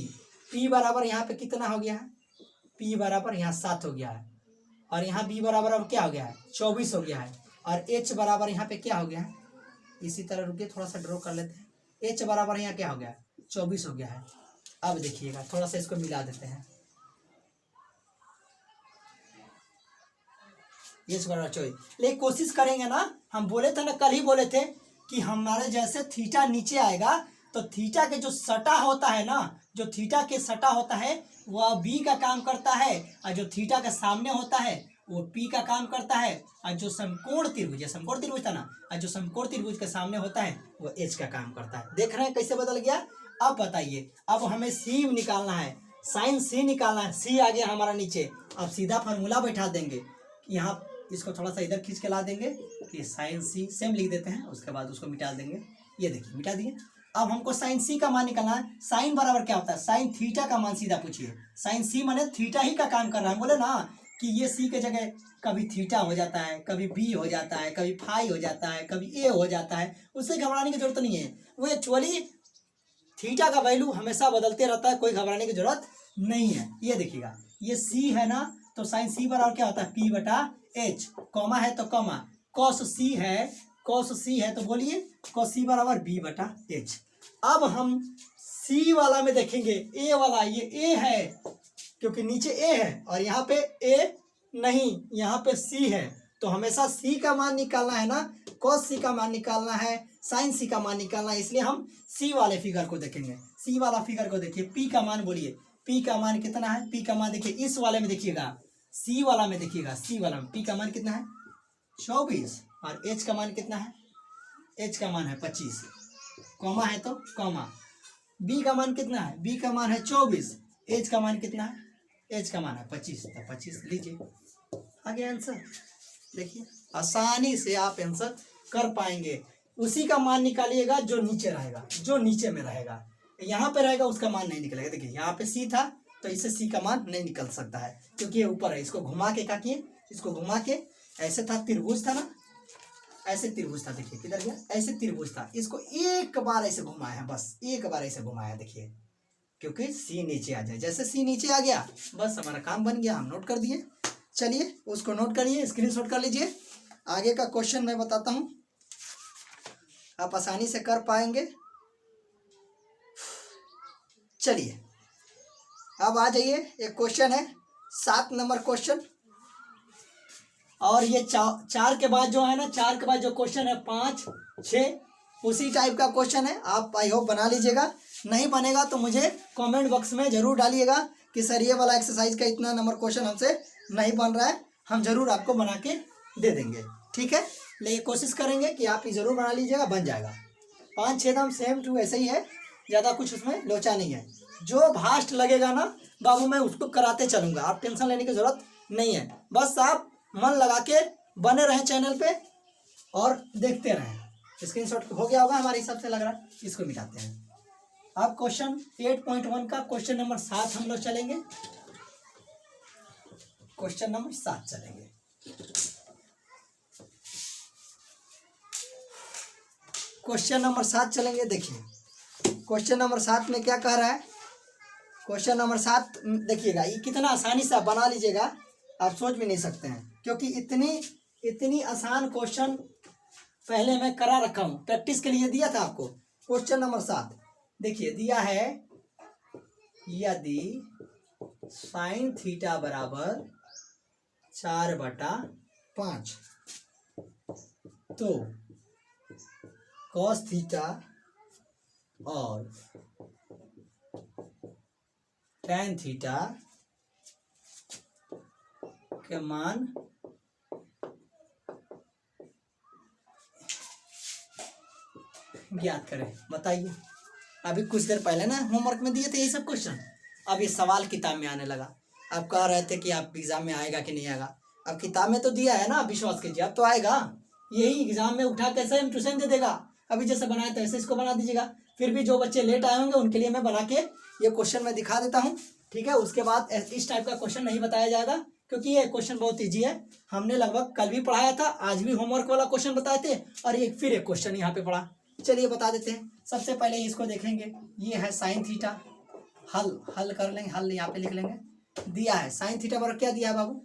पी बराबर यहाँ पे कितना हो गया है, पी बराबर यहाँ 7 हो गया है, और यहाँ बी बराबर अब क्या हो गया है 24 हो गया है, और एच बराबर यहाँ पे क्या हो गया है, इसी तरह रुकिए थोड़ा सा ड्रॉ कर लेते हैं। एच बराबर यहाँ क्या हो गया 24 हो गया है। अब देखिएगा थोड़ा सा इसको मिला देते हैं, एच बराबर 24, लेकिन कोशिश करेंगे ना, हम बोले थे ना, कल ही बोले थे कि हमारे जैसे थीटा नीचे आएगा तो थीटा के जो सटा होता है ना, जो थीटा के सटा होता है वह बी का काम करता है, और जो थीटा के सामने होता है वो पी का काम करता है, और जो समकोण त्रिभुज था ना, और जो समकोण त्रिभुज के सामने होता है वो एच का काम करता है। देख रहे हैं कैसे बदल गया। अब बताइए, अब हमें सी निकालना है, साइन सी निकालना है, सी आ गया हमारा नीचे। अब सीधा फार्मूला बैठा देंगे, यहाँ इसको थोड़ा सा इधर खींच के ला देंगे कि साइन सी सेम लिख देते हैं, उसके बाद उसको मिटा देंगे। ये देखिए मिटा दिए। अब हमको साइन सी का मान निकालना है। साइन बराबर क्या होता है, साइन थीटा का मान सीधा पूछिए। साइन सी माने थीटा ही का काम कर रहा है। बोले ना कि ये सी के जगह कभी थीटा हो जाता है, कभी बी हो जाता है, कभी फाई हो जाता है, कभी ए हो जाता है, उससे घबराने की जरूरत नहीं है। वो एक्चुअली थीटा का वैल्यू हमेशा बदलते रहता है, कोई घबराने की जरूरत नहीं है। ये देखिएगा ये सी है ना, तो साइन सी बराबर क्या होता है पी बटा एच, कॉमा है तो कॉमा, कॉस सी है तो बोलिए कॉस सी बराबर बी बटा एच। अब हम सी वाला में देखेंगे, ए वाला, ये ए है क्योंकि नीचे ए है और यहाँ पे ए नहीं, यहाँ पे सी है, तो हमेशा सी का मान निकालना है ना, कॉस सी का मान निकालना है, साइन सी का मान निकालना है, इसलिए हम सी वाले फिगर को देखेंगे। सी वाला फिगर को देखिए, पी का मान बोलिए, पी का मान कितना है, पी का मान देखिए इस वाले में देखिएगा, सी वाला में देखिएगा, सी वाला में पी का मान कितना है 24, और एच का मान कितना है, एच का मान है 25, कॉमा है तो कॉमा, बी का मान कितना है, बी का मान है 24, एच का मान कितना है, एच का मान है 25, तो 25 लीजिए, आ गया आंसर। देखिए आसानी से आप आंसर कर पाएंगे। उसी का मान निकालिएगा जो नीचे रहेगा, जो नीचे में रहेगा। यहाँ पे रहेगा उसका मान नहीं निकलेगा। देखिए यहाँ पे सी था तो इससे सी का मान नहीं निकल सकता है क्योंकि ये ऊपर है। इसको घुमा के क्या किए, इसको घुमा के, ऐसे था त्रिभुज था ना, ऐसे त्रिभुज था, देखिए किधर गया, ऐसे त्रिभुज था, इसको एक बार ऐसे घुमाया है, बस एक बार ऐसे घुमाया, देखिए क्योंकि सी नीचे आ जाए। जैसे सी नीचे आ गया बस हमारा काम बन गया, हम नोट कर दिए। चलिए उसको नोट करिए, स्क्रीनशॉट कर लीजिए। आगे का क्वेश्चन मैं बताता हूँ, आप आसानी से कर पाएंगे। चलिए अब आ जाइए, एक क्वेश्चन है 7 नंबर क्वेश्चन, और ये चार के बाद जो है ना, 4 के बाद जो क्वेश्चन है 5 6 उसी टाइप का क्वेश्चन है। आप आई होप बना लीजिएगा, नहीं बनेगा तो मुझे कमेंट बॉक्स में जरूर डालिएगा कि सर ये वाला एक्सरसाइज का इतना नंबर क्वेश्चन हमसे नहीं बन रहा है, हम जरूर आपको बना के दे देंगे, ठीक है। लेकिन कोशिश करेंगे कि आप ये जरूर बना लीजिएगा, बन जाएगा। 5 6 दाम सेम टू ऐसे ही है, ज़्यादा कुछ उसमें लोचा नहीं है। जो फास्ट लगेगा ना बाबू मैं उसको कराते चलूँगा, आप टेंशन लेने की ज़रूरत नहीं है। बस आप मन लगा के बने रहें चैनल पे और देखते रहें। स्क्रीनशॉट हो गया होगा हमारे हिसाब से लग रहा है, इसको मिटाते हैं। अब क्वेश्चन 8.1 का क्वेश्चन नंबर 7 हम लोग चलेंगे, क्वेश्चन नंबर 7 चलेंगे। क्वेश्चन नंबर 7 चलेंगे। देखिए क्वेश्चन नंबर 7 में क्या कह रहा है, क्वेश्चन नंबर 7 देखिएगा, ये कितना आसानी से आप बना लीजिएगा, आप सोच भी नहीं सकते हैं, क्योंकि इतनी आसान क्वेश्चन पहले मैं करा रखा हूँ, प्रैक्टिस के लिए दिया था आपको। क्वेश्चन नंबर 7 देखिए दिया है, यदि साइन थीटा बराबर 4/5 तो कॉस थीटा और टैन थीटा के मान ज्ञात करें। बताइए, अभी कुछ देर पहले ना होमवर्क में दिए थे यही सब क्वेश्चन, अब ये सवाल किताब में आने लगा। आप कह रहे थे कि आप एग्जाम में आएगा कि नहीं आएगा, अब किताब में तो दिया है ना, विश्वास कीजिए अब तो आएगा। यही एग्जाम में उठा कैसे हम ट्यूशन दे देगा, अभी जैसे बनाए थे ऐसे इसको बना दीजिएगा। फिर भी जो बच्चे लेट आए होंगे उनके लिए मैं बना के ये क्वेश्चन मैं दिखा देता हूँ, ठीक है। उसके बाद इस टाइप का क्वेश्चन नहीं बताया जाएगा, क्योंकि ये क्वेश्चन बहुत ईजी है। हमने लगभग कल भी पढ़ाया था, आज भी होमवर्क वाला क्वेश्चन बताए थे, और एक फिर एक क्वेश्चन यहाँ पे पढ़ा। चलिए बता देते हैं। सबसे पहले इसको देखेंगे, ये है साइन थीटा, हल कर लेंगे, हल यहाँ पे लिख लेंगे। दिया है साइन थीटा बराबर क्या दिया है बाबू,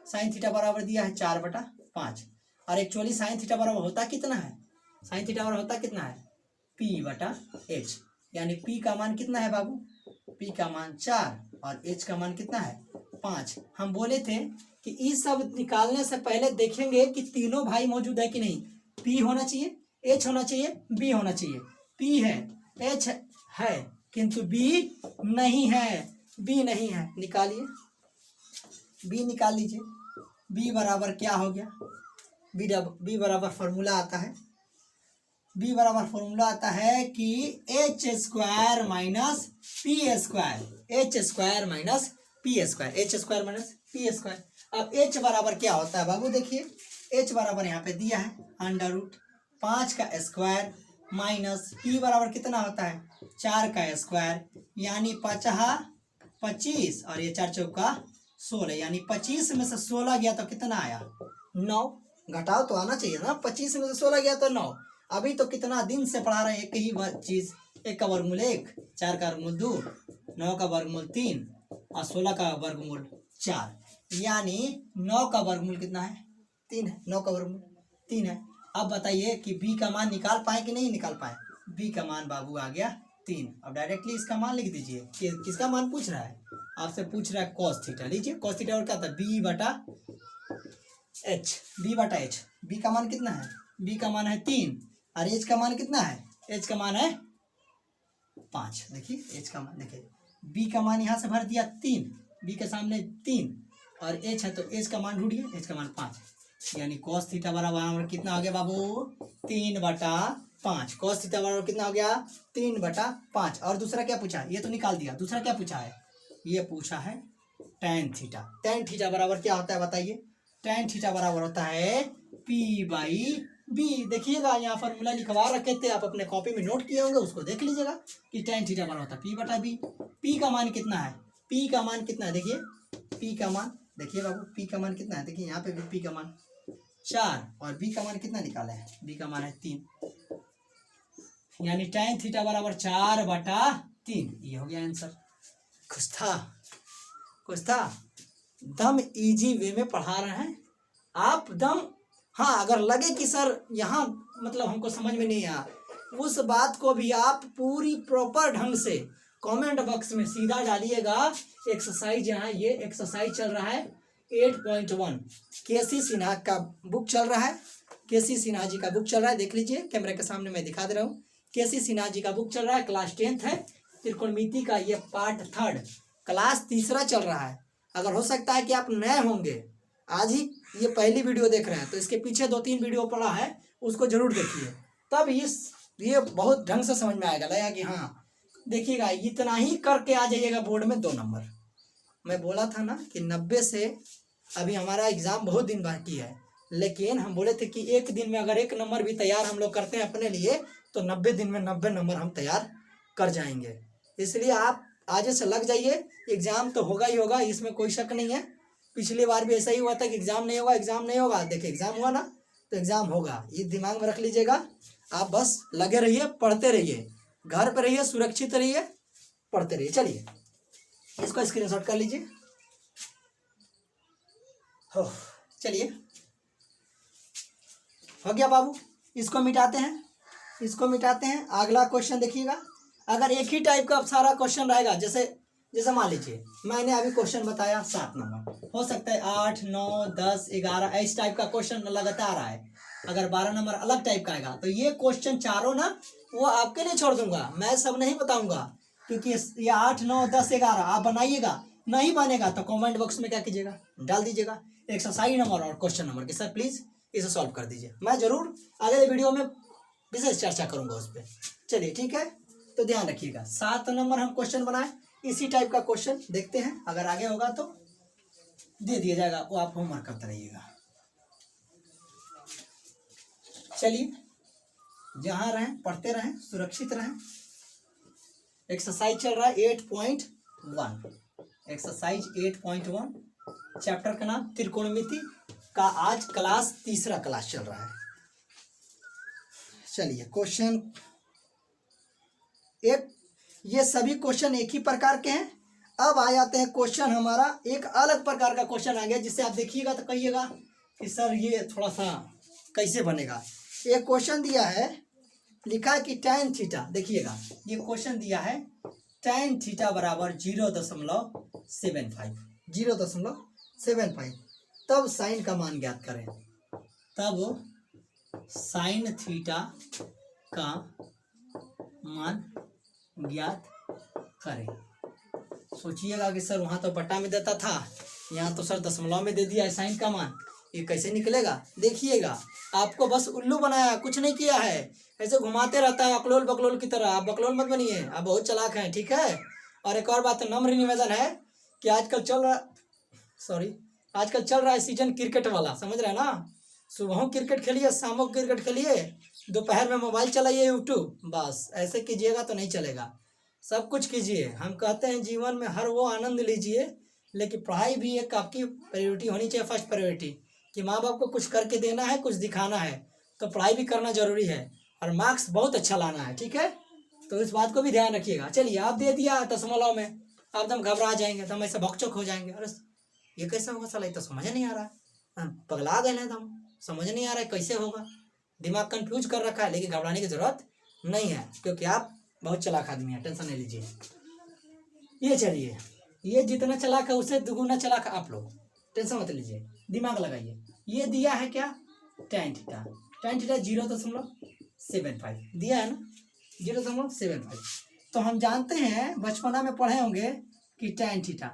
साइन थीटा बराबर दिया है 4/5, और एक्चुअली साइन थीटा बराबर होता कितना है, साइन थीटा बराबर होता कितना है, P/H, यानी P का मान कितना है बाबू, P का मान 4 और H का मान कितना है 5। हम बोले थे कि ये सब निकालने से पहले देखेंगे कि तीनों भाई मौजूद है कि नहीं। P होना चाहिए, H होना चाहिए, B होना चाहिए। P है, H है, किंतु B नहीं है, B नहीं है। निकालिए, B निकाल लीजिए। B बराबर क्या हो गया, B बराबर फॉर्मूला आता है, B बराबर फॉर्मूला आता है कि H² minus P², H² minus P², H² minus P²। अब H बराबर क्या होता है बाबू, देखिए H बराबर यहाँ पे दिया है √5 का स्क्वायर माइनस P बराबर कितना होता है 4 का स्क्वायर, यानी 5×25 और ये 4 चौका 16, यानी 25 में से 16 गया तो कितना आया 9। घटाओ तो आना चाहिए ना, 25 में से 16 गया तो 9। अभी तो कितना दिन से पढ़ा रहे हैं एक ही चीज, 1 का वर्गमूल 1, 4 का वर्गमूल 2, 9 का वर्गमूल 3 और 16 का वर्गमूल 4, यानी 9 का वर्गमूल कितना है 3 है, 9 का वर्गमूल 3 है। अब बताइए कि B का मान निकाल पाए कि नहीं निकाल पाए। B का मान बाबू आ गया 3। अब डायरेक्टली इसका मान लिख दीजिए कि किसका मान पूछ रहा है, आपसे पूछ रहा है कॉस थीटा। लीजिए कॉस थीटा और क्या था B/H, B/H। B का मान कितना है, B का मान है 3 और H का मान कितना है, H का मान है 5। देखिए H का मान, देखिए B का मान यहाँ से भर दिया 3, B के सामने 3 और H है तो H का मान ढूंढिए, H का मान 5, यानी कॉस थीटा बराबर कितना हो गया बाबू 3/5। कॉस थीटा बराबर कितना हो गया 3/5। और दूसरा क्या पूछा, ये तो निकाल दिया, दूसरा क्या पूछा है, ये पूछा है टैन थीटा। टैन थीटा बराबर क्या होता है बताइए, टैन थीटा बराबर होता है P/2 बी। देखिएगा यहाँ फॉर्मूला लिखवा रखे थे, आप अपने कॉपी में नोट किए होंगे, उसको देख लीजिएगा कि tan थीटा बराबर होता है P बटा B। P का मान कितना है, P का मान कितना है, देखिए P का मान, देखिए बाबू P का मान कितना है, देखिए यहाँ पे भी P का मान 4 और B का मान कितना निकाला है, B का मान है 3, यानी tan थीटा बराबर 4 बटा 3। ये हो गया आंसर। कुछ था दम इजी वे में पढ़ा रहे हैं आप दम। हाँ, अगर लगे कि सर यहाँ मतलब हमको समझ में नहीं आया, उस बात को भी आप पूरी प्रॉपर ढंग से कमेंट बॉक्स में सीधा डालिएगा। एक्सरसाइज यहाँ ये एक्सरसाइज चल रहा है 8.1 केसी सिन्हा का बुक चल रहा है, केसी सिन्हा जी का बुक चल रहा है, देख लीजिए कैमरे के सामने मैं दिखा दे रहा हूँ। केसी सिन्हा जी का बुक चल रहा है, क्लास 10th है, त्रिकोणमिति का ये पार्ट 3 क्लास 3 चल रहा है। अगर हो सकता है कि आप नए होंगे, आज ही ये पहली वीडियो देख रहे हैं, तो इसके पीछे 2-3 वीडियो पड़ा है, उसको जरूर देखिए, तब ये बहुत ढंग से समझ में आएगा, लगेगा कि हाँ। देखिएगा इतना ही करके आ जाइएगा बोर्ड में 2 नंबर। मैं बोला था ना कि 90 से अभी हमारा एग्ज़ाम बहुत दिन बाकी है, लेकिन हम बोले थे कि एक दिन में अगर 1 नंबर भी तैयार हम लोग करते हैं अपने लिए, तो 90 दिन में 90 नंबर हम तैयार कर जाएंगे। इसलिए आप आज से लग जाइए, एग्ज़ाम तो होगा ही होगा, इसमें कोई शक नहीं है। पिछली बार भी ऐसा ही हुआ था कि एग्ज़ाम नहीं होगा, देखिए एग्ज़ाम हुआ ना, तो एग्ज़ाम होगा, ये दिमाग में रख लीजिएगा। आप बस लगे रहिए, पढ़ते रहिए, घर पर रहिए, सुरक्षित रहिए, पढ़ते रहिए। चलिए इसको स्क्रीनशॉट कर लीजिए। हो चलिए, हो गया बाबू, इसको मिटाते हैं। अगला क्वेश्चन देखिएगा। अगर एक ही टाइप का सारा क्वेश्चन रहेगा, जैसे मान लीजिए मैंने अभी क्वेश्चन बताया 7 नंबर, हो सकता है 8, 9, 10, 11 इस टाइप का क्वेश्चन लगातार आए। अगर 12 नंबर अलग टाइप का आएगा, तो ये क्वेश्चन चारों ना वो आपके लिए छोड़ दूंगा, मैं सब नहीं बताऊंगा, क्योंकि ये 8, 9, 10, 11 आप बनाइएगा। नहीं बनेगा तो कमेंट बॉक्स में क्या कीजिएगा, डाल दीजिएगा एक्सरसाइज नंबर और क्वेश्चन नंबर कि सर प्लीज़ इसे सॉल्व कर दीजिए। मैं ज़रूर अगले वीडियो में विशेष चर्चा करूँगा उस पर। चलिए ठीक है, तो ध्यान रखिएगा। 7 नंबर हम क्वेश्चन बनाए, इसी टाइप का क्वेश्चन देखते हैं, अगर आगे होगा तो दे दिया जाएगा, वो आप होमवर्क करते रहिएगा। चलिए जहाँ रहें पढ़ते रहें, सुरक्षित रहें। एक्सरसाइज चल रहा है 8.1, एक्सरसाइज 8.1, चैप्टर का नाम त्रिकोणमिति का आज क्लास 3 क्लास चल रहा है। चलिए क्वेश्चन एक, ये सभी क्वेश्चन एक ही प्रकार के हैं। अब आ जाते हैं क्वेश्चन, हमारा एक अलग प्रकार का क्वेश्चन आ गया, जिससे आप देखिएगा तो कहिएगा कि सर ये थोड़ा सा कैसे बनेगा। एक क्वेश्चन दिया है, लिखा है कि tan थीटा, देखिएगा ये क्वेश्चन दिया है tan थीटा बराबर 0.75, तब साइन का मान ज्ञात करें। तब साइन थीटा का मान ज्ञात करें। सोचिएगा कि सर वहाँ तो बटा में देता था, यहाँ तो सर दशमलव में दे दिया है साइन का मान, ये कैसे निकलेगा। देखिएगा आपको बस उल्लू बनाया, कुछ नहीं किया है, ऐसे घुमाते रहता है अकलोल बकलोल की तरह। आप बकलोल मत बनिए, आप बहुत चालाक हैं, ठीक है। और एक और बात, नम्र निवेदन है कि आजकल चल रहा है सीजन क्रिकेट वाला, समझ रहे हैं ना। सुबह क्रिकेट खेलिए, शाम को क्रिकेट खेलिए, दोपहर में मोबाइल चलाइए, यूट्यूब, बस ऐसे कीजिएगा तो नहीं चलेगा। सब कुछ कीजिए। हम कहते हैं जीवन में हर वो आनंद लीजिए, लेकिन पढ़ाई भी एक आपकी प्रायोरिटी होनी चाहिए, फर्स्ट प्रायोरिटी, कि माँ बाप को कुछ करके देना है, कुछ दिखाना है, तो पढ़ाई भी करना जरूरी है और मार्क्स बहुत अच्छा लाना है, ठीक है। तो इस बात को भी ध्यान रखिएगा। चलिए आप दे दिया दशमलव में, आप एकदम घबरा जाएंगे, तो हम ऐसे भौकचक हो जाएंगे, अरे ये कैसे होगा साला, ये तो समझ नहीं आ रहा है, हम पगला गए हैं, हम समझ नहीं आ रहा है कैसे होगा, दिमाग कंफ्यूज कर रखा है। लेकिन घबराने की जरूरत नहीं है, क्योंकि आप बहुत चालाक आदमी हैं, टेंशन नहीं लीजिए। ये चलिए, ये जितना चालाक है उससे दुगुना चालाक आप लोग, टेंशन मत लीजिए, दिमाग लगाइए। ये दिया है क्या, tan थीटा 0.75 दिया है ना, 0.75। तो हम जानते हैं, बचपना में पढ़े होंगे कि tan थीटा,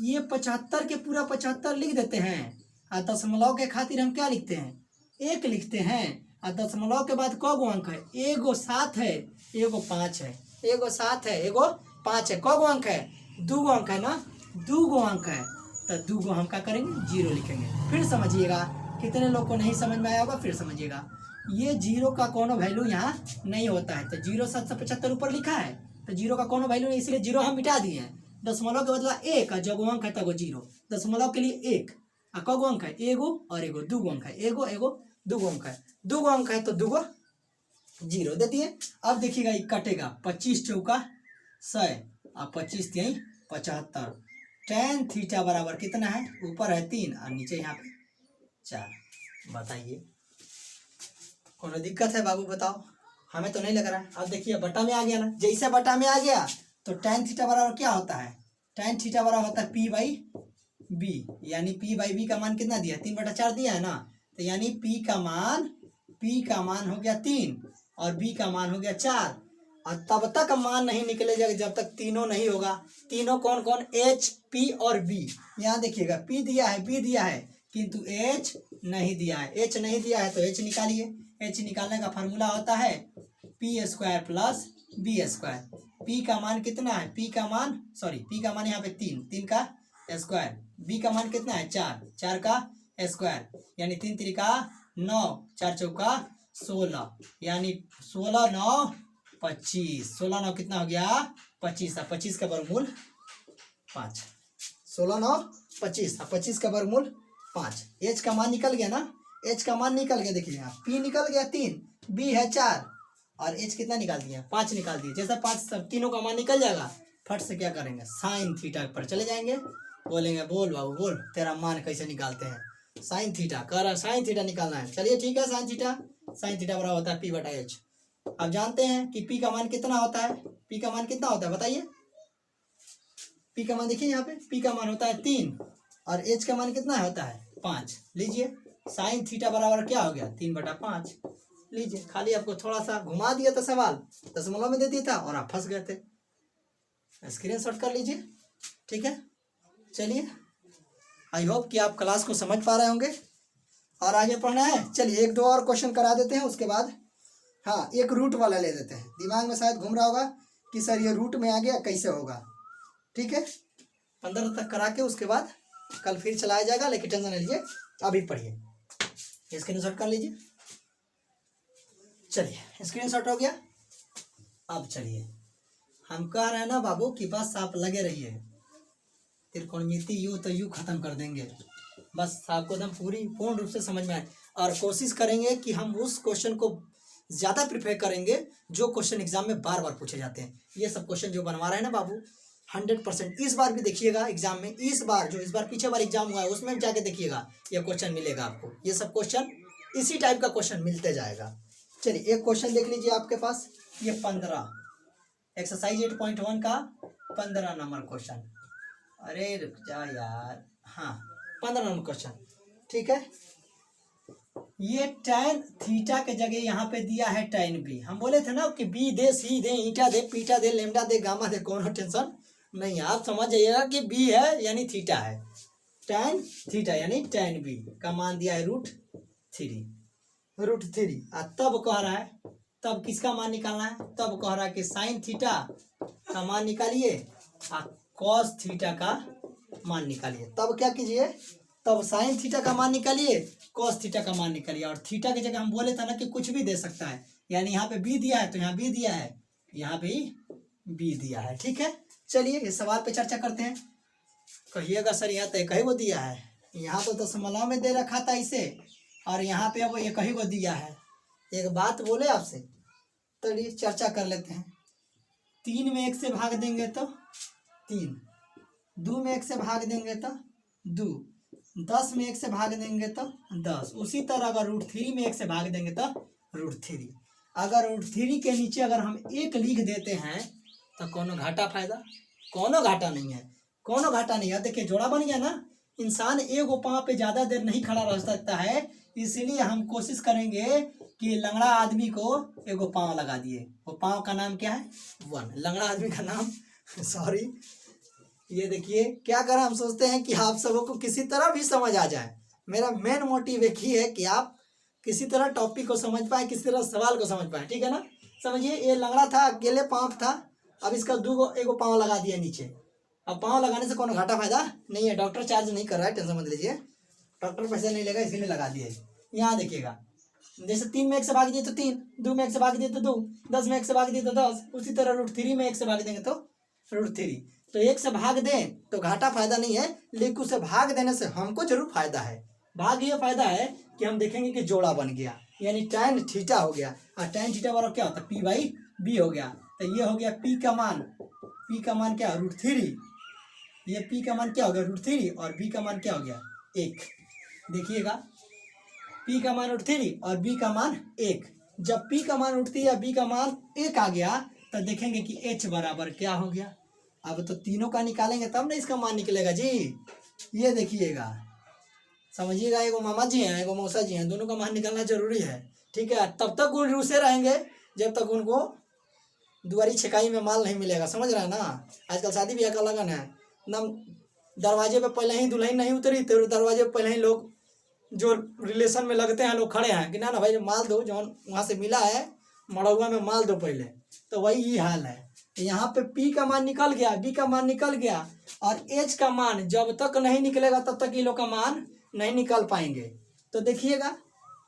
ये 75 के पूरा 75 लिख देते हैं, और दशमलव के खातिर हम क्या लिखते हैं, 1 लिखते हैं। और दशमलव के बाद कौ गो अंक है, एगो 7 है, एगो 5 है, एगो 7 है, एगो 5 है। कौ गो अंक है, 2 गो अंक है ना, 2 गो अंक है, तो 2 गो हम क्या करेंगे, 0 लिखेंगे। फिर समझिएगा, कितने लोग को नहीं समझ में आया होगा, फिर समझिएगा। ये जीरो का कोनो वैल्यू यहाँ नहीं होता है, तो 0,775 ऊपर लिखा है, तो जीरो का कोनो वैल्यू नहीं, इसलिए जीरो हम मिटा दिए हैं। दशमलव के बदला एक, जगो अंक है तगो जीरो, दशमलव के लिए एक, कगो अंक है एगो और एगो, दूगो अंक है एगो एगो, दूगो अंक है, दूगो अंक है तो दूगो जीरो दे दिए। अब देखिएगा ये कटेगा, 25 चौका 100 और 25 3 75। tan थीटा बराबर कितना है, ऊपर है 3 और नीचे यहाँ पे 4। बताइए कोनो दिक्कत है बाबू, बताओ, हमें तो नहीं लग रहा है। अब देखिए बटा में आ गया ना, जैसे बटा में आ गया तो tan थीटा बराबर क्या होता है, tan थीटा बराबर होता है p/b, यानी p/b का मान कितना दिया, 3/4 दिया है ना, तो यानी p का मान हो गया 3 और b का मान हो गया 4। और तब तक मान नहीं निकलेगा जब तक तीनों नहीं होगा। तीनों कौन कौन, h, p और b। यहाँ देखिएगा p दिया है, b दिया है, किंतु h नहीं दिया है। h नहीं दिया है तो h निकालिए। h निकालने का फार्मूला होता है p² प्लस b²। p का मान कितना है, p का मान यहाँ पे 3 का स्क्वायर, b का मान कितना है 4 का स्क्वायर, यानी 3 3 9, 4 चौका 16, यानी 16 9 25, 16 9 कितना हो गया 25, 25 का वर्गमूल 5, 16 9 25, 25 का वर्गमूल 5। h का मान निकल गया ना, h का मान निकल गया, देखिए यहाँ p निकल गया 3, b है 4 और h कितना निकाल दिया 5 निकाल दिए। जैसा 5 सब तीनों का मान निकल जाएगा, फट से क्या करेंगे, साइन थीटा पर चले जाएंगे, बोलेंगे बोल बाबू बोल तेरा मान कैसे निकालते हैं, साइन थीटा कर रहा, साइन थीटा निकालना है। चलिए ठीक है, साइन थीटा बराबर होता है p/h। अब जानते हैं कि p का मान कितना होता है, p का मान कितना होता है बताइए, p का मान देखिए यहाँ पे, p का मान होता है 3 और h का मान कितना होता है 5। लीजिए साइन थीटा बराबर क्या हो गया 3/5। लीजिए, खाली आपको थोड़ा सा घुमा दिया था सवाल, दशमलव में दे दिया था और आप फंस गए थे, स्क्रीनशॉट कर लीजिए। ठीक है, चलिए आई होप कि आप क्लास को समझ पा रहे होंगे और आगे पढ़ना है। चलिए 1 2 और क्वेश्चन करा देते हैं, उसके बाद हाँ एक रूट वाला ले देते हैं। दिमाग में शायद घूम रहा होगा कि सर ये रूट में आ गया कैसे होगा। ठीक है, 15 तक करा के उसके बाद कल फिर चलाया जाएगा, लेकिन टेंशन नहीं लीजिए, अभी पढ़िए, स्क्रीनशॉट कर लीजिए। चलिए स्क्रीनशॉट हो गया। अब चलिए हम कह रहे हैं ना बाबू कि बस आप लगे रहिए, त्रिकोणमिति यू तो यू खत्म कर देंगे, बस आपको एकदम पूर्ण रूप से समझ में आए। और कोशिश करेंगे कि हम उस क्वेश्चन को ज़्यादा प्रिपेयर करेंगे जो क्वेश्चन एग्जाम में बार बार पूछे जाते हैं। ये सब क्वेश्चन जो बनवा रहे हैं ना बाबू 100% इस बार भी देखिएगा एग्जाम में, इस बार पीछे बार एग्जाम हुआ है उसमें जाके देखिएगा, ये क्वेश्चन मिलेगा आपको। ये सब क्वेश्चन इसी टाइप का क्वेश्चन मिलते जाएगा। चलिए एक क्वेश्चन देख लीजिए आपके पास, ये 15 एक्सरसाइज 8.1 का 15 नंबर क्वेश्चन। अरे रुक जा यार, हाँ 15 नंबर क्वेश्चन। ठीक है, ये tan थीटा के जगह यहाँ पे दिया है tan b। हम बोले थे ना कि b दे, c दे, ईटा दे, पीटा दे, लेमडा दे, गामा दे, कोनो टेंशन नहीं है। आप समझ जाइएगा कि b है यानी थीटा है, tan थीटा यानी tan b का मान दिया है √3। तब कह रहा है, तब किसका मान निकालना है, तब कह रहा है कि साइन थीटा का मान निकालिए और कॉस थीटा का मान निकालिए। तब क्या कीजिए, तब साइन थीटा का मान निकालिए, कॉस थीटा का मान निकालिए। और थीटा की जगह हम बोले था ना कि कुछ भी दे सकता है, यानी यहाँ पे b दिया है तो यहाँ b दिया है, यहाँ पे b दिया है। ठीक है, चलिए इस सवाल पे चर्चा करते हैं। कहिएगा सर यहाँ तो एक ही को दिया है, यहाँ तो दशमलव में दे रखा था इसे, और यहाँ पे अब एक ही को दिया है। एक बात बोले आपसे, चलिए चर्चा कर लेते हैं। 3 में 1 से भाग देंगे तो 3, 2 में 1 से भाग देंगे तो 2, 10 में 1 से भाग देंगे तो 10। उसी तरह अगर √3 में 1 से भाग देंगे तो √3। अगर √3 के नीचे अगर हम 1 लिख देते हैं तो कोनो घाटा फायदा, कोनो घाटा नहीं है, कोनो घाटा नहीं है। देखिए जोड़ा बन गया ना, इंसान एगो पाँव पे ज़्यादा देर नहीं खड़ा रह सकता है, इसीलिए हम कोशिश करेंगे कि लंगड़ा आदमी को एगो पाँव लगा दिए। वो पाँव का नाम क्या है 1, लंगड़ा आदमी का नाम सॉरी। ये देखिए क्या करें, हम सोचते हैं कि आप सबों को किसी तरह भी समझ आ जाए। मेरा मेन मोटिव एक ही है कि आप किसी तरह टॉपिक को समझ पाए, किसी तरह सवाल को समझ पाए। ठीक है ना, समझिए ये लंगड़ा था, अकेले पाँव था, अब इसका एगो पाँव लगा दिया नीचे। अब पाँव लगाने से कोनो घाटा फायदा नहीं है, डॉक्टर चार्ज नहीं कर रहा है, टेंशन मत लीजिए, डॉक्टर पैसे नहीं लेगा इसीलिए लगा दिए। यहाँ देखिएगा जैसे 3 में 1 से भाग दिए तो 3, 2 में 1 से भाग दिए तो 2, 10 में 1 से भाग दिए तो 10, उसी तरह √3 में 1 से भाग देंगे तो √3। तो 1 से भाग दें तो घाटा फायदा नहीं है, लेकिन उसे भाग देने से हमको जरूर फायदा है। भाग ये फायदा है कि हम देखेंगे कि जोड़ा बन गया, यानी tan थीटा हो गया, और tan थीटा बराबर क्या होता है, p/b हो गया। तो ये हो गया p का मान क्या, √3, ये p का मान क्या हो गया √3, और b का मान क्या हो गया 1। देखिएगा p का मान √3 और b का मान 1। जब p का मान √3 या b का मान 1 आ गया तो देखेंगे कि h बराबर क्या हो गया। अब तो तीनों का निकालेंगे तब ना इसका मान निकलेगा जी। ये देखिएगा, समझिएगा, एगो मामा जी हैं एगो मौसा जी हैं, दोनों का मान निकालना जरूरी है। ठीक है, तब तक वो रूसे रहेंगे जब तक उनको दुआरी छेकाई में माल नहीं मिलेगा। समझ रहे हैं ना, आजकल शादी ब्याह का लगन है ना, दरवाजे पे पहले ही दुल्हन नहीं उतरी तो दरवाजे पे पहले ही लोग जो रिलेशन में लगते हैं लोग खड़े हैं कि ना ना भाई माल दो, जो वहाँ से मिला है मड़ौआ में माल दो पहले। तो वही ये हाल है, यहाँ पे p का मान निकल गया, b का मान निकल गया, और h का मान जब तक नहीं निकलेगा तब तक ये लोग का मान नहीं निकल पाएंगे। तो देखिएगा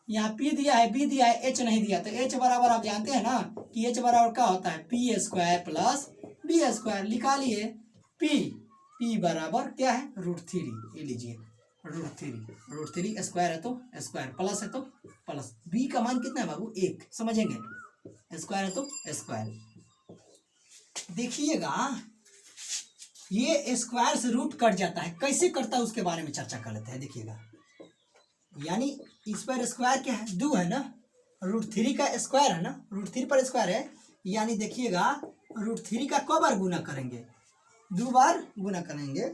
यहाँ p दिया है, b दिया है, h नहीं दिया। तो h बराबर आप जानते हैं ना कि h बराबर क्या होता है, p² प्लस b²। निकालिए p बराबर क्या है √3, ये लीजिए √3 स्क्वायर है तो स्क्वायर, प्लस है तो प्लस। b का मान कितना है बाबू 1, समझेंगे, स्क्वायर है तो स्क्वायर। देखिएगा ये स्क्वायर से रूट कट जाता है, कैसे कटता है उसके बारे में चर्चा कर लेते हैं। देखिएगा यानी इस पर स्क्वायर क्या है 2 है ना, √3 का स्क्वायर है ना, √3 पर स्क्वायर है, यानी देखिएगा √3 का क बार गुना करेंगे, 2 बार गुना करेंगे।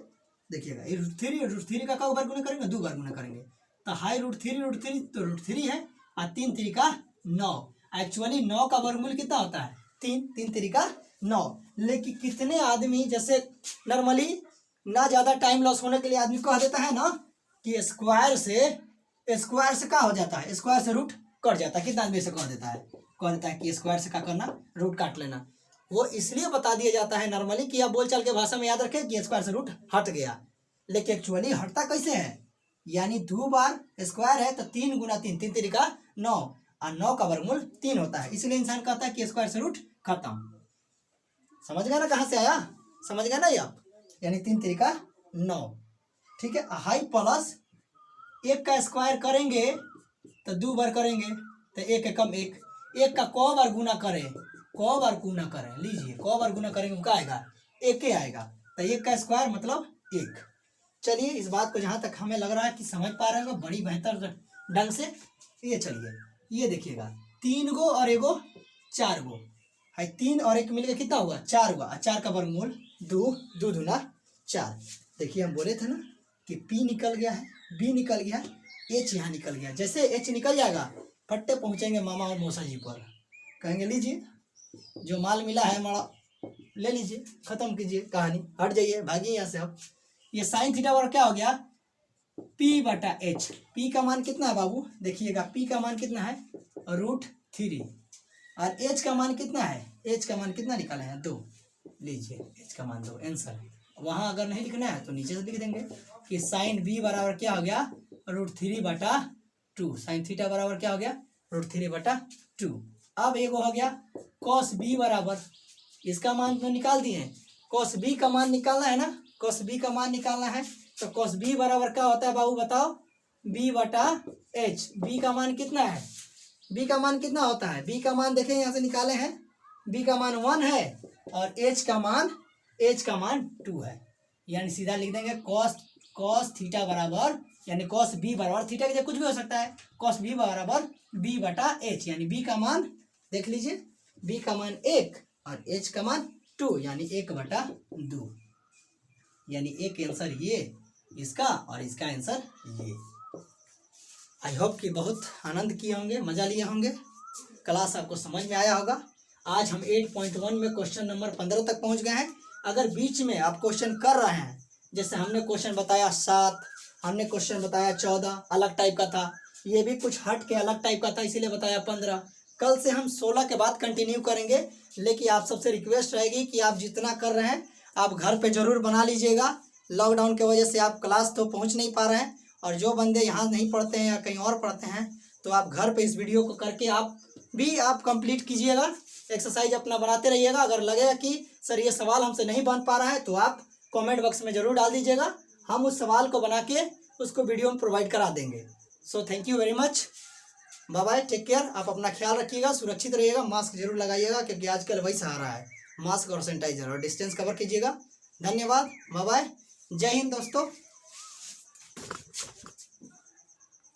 देखिएगा ये √3 का क बार गुना करेंगे, 2 बार गुना करेंगे। तो हाई √3 तो √3 है, और 3 3 का 9। एक्चुअली 9 का वर्गमूल कितना होता है 3, 3 3 का 9। लेकिन कितने आदमी जैसे नॉर्मली ना ज़्यादा टाइम लॉस होने के लिए आदमी कह देता है ना कि स्क्वायर से क्या हो जाता है, स्क्वायर से रूट कट जाता है। कितना आदमी से कह देता है कि स्क्वायर से क्या करना, रूट काट लेना। वो इसलिए बता दिया जाता है नॉर्मली कि आप बोलचाल के भाषा में याद रखें कि स्क्वायर से रूट हट गया, लेकिन एक्चुअली हटता कैसे है, यानी 2 बार स्क्वायर है तो 3 गुना 3, 3 3 का 9, और 9 का वर्गमूल 3 होता है। इसलिए इंसान कहता है कि स्क्वायर से रूट खत्म। समझ गए ना कहाँ से आया, समझ गए ना ये आप, यानी 3 3 का 9। ठीक है, हाई प्लस 1 का स्क्वायर करेंगे तो 2 बार करेंगे तो 1 है कम 1 का क बार गुना करें, लीजिए क बार गुना करेंगे क्या आएगा 1 ही आएगा। तो 1 का स्क्वायर मतलब 1। चलिए इस बात को जहाँ तक हमें लग रहा है कि समझ पा रहे हो बड़ी बेहतर ढंग से, ये चलिए ये देखिएगा 3 गो और 1 गो 4 गो है, 3 और 1 मिलकर कितना हुआ 4 हुआ, 4 का वर्गमूल 2, 2 दूना 4। देखिए हम बोले थे ना कि p निकल गया है, b निकल गया, h यहाँ निकल गया। जैसे h निकल जाएगा फट्टे पहुँचेंगे मामा और मौसा जी पर, कहेंगे लीजिए जो माल मिला है हमारा ले लीजिए, खत्म कीजिए कहानी, हट जाइए, भागिए यहाँ से। अब ये साइन थीटा बराबर क्या हो गया p/h। p का मान कितना है बाबू, देखिएगा p का मान कितना है √3, और h का मान कितना है, h का मान कितना निकाले हैं 2, लीजिए h का मान 2 आंसर। वहाँ अगर नहीं लिखना है तो नीचे से लिख देंगे कि साइन b बराबर क्या हो गया √3/2, साइन थीटा बराबर क्या हो गया √3/2। अब एक हो गया cos b बराबर, इसका मान तो निकाल दिए, cos b का मान निकालना है ना, cos b का मान निकालना है। तो cos b बराबर क्या होता है बाबू बताओ, b/h। b का मान कितना है, b का मान कितना होता है, b का मान देखें यहाँ से निकाले हैं, b का मान 1 है और h का मान 2 है, यानी सीधा लिख देंगे cos थीटा बराबर, यानी cos b बराबर, थीटा की जगह कुछ भी हो सकता है, cos b बराबर b/h, यानी b का मान देख लीजिए, b का मान 1 और h का मान 2, यानी 1/2, यानी एक आंसर ये इसका और इसका आंसर ये। आई होप कि बहुत आनंद किए होंगे, मजा लिए होंगे, क्लास आपको समझ में आया होगा। आज हम 8.1 में क्वेश्चन नंबर 15 तक पहुंच गए हैं। अगर बीच में आप क्वेश्चन कर रहे हैं, जैसे हमने क्वेश्चन बताया 7, हमने क्वेश्चन बताया 14 अलग टाइप का था, ये भी कुछ हट के अलग टाइप का था इसीलिए बताया 15। कल से हम 16 के बाद कंटिन्यू करेंगे, लेकिन आप सबसे रिक्वेस्ट रहेगी कि आप जितना कर रहे हैं आप घर पे ज़रूर बना लीजिएगा। लॉकडाउन की वजह से आप क्लास तो पहुंच नहीं पा रहे हैं, और जो बंदे यहाँ नहीं पढ़ते हैं या कहीं और पढ़ते हैं तो आप घर पे इस वीडियो को करके आप कंप्लीट कीजिएगा, एक्सरसाइज अपना बनाते रहिएगा। अगर लगेगा कि सर ये सवाल हमसे नहीं बन पा रहा है तो आप कमेंट बॉक्स में ज़रूर डाल दीजिएगा, हम उस सवाल को बना के उसको वीडियो में प्रोवाइड करा देंगे। So thank you very much, bye bye, take care. आप अपना ख्याल रखिएगा, सुरक्षित रहिएगा, मास्क जरूर लगाइएगा क्योंकि आजकल वही सहारा है, मास्क और सैनिटाइजर, और डिस्टेंस कवर कीजिएगा। धन्यवाद, बाय बाय, जय हिंद दोस्तों।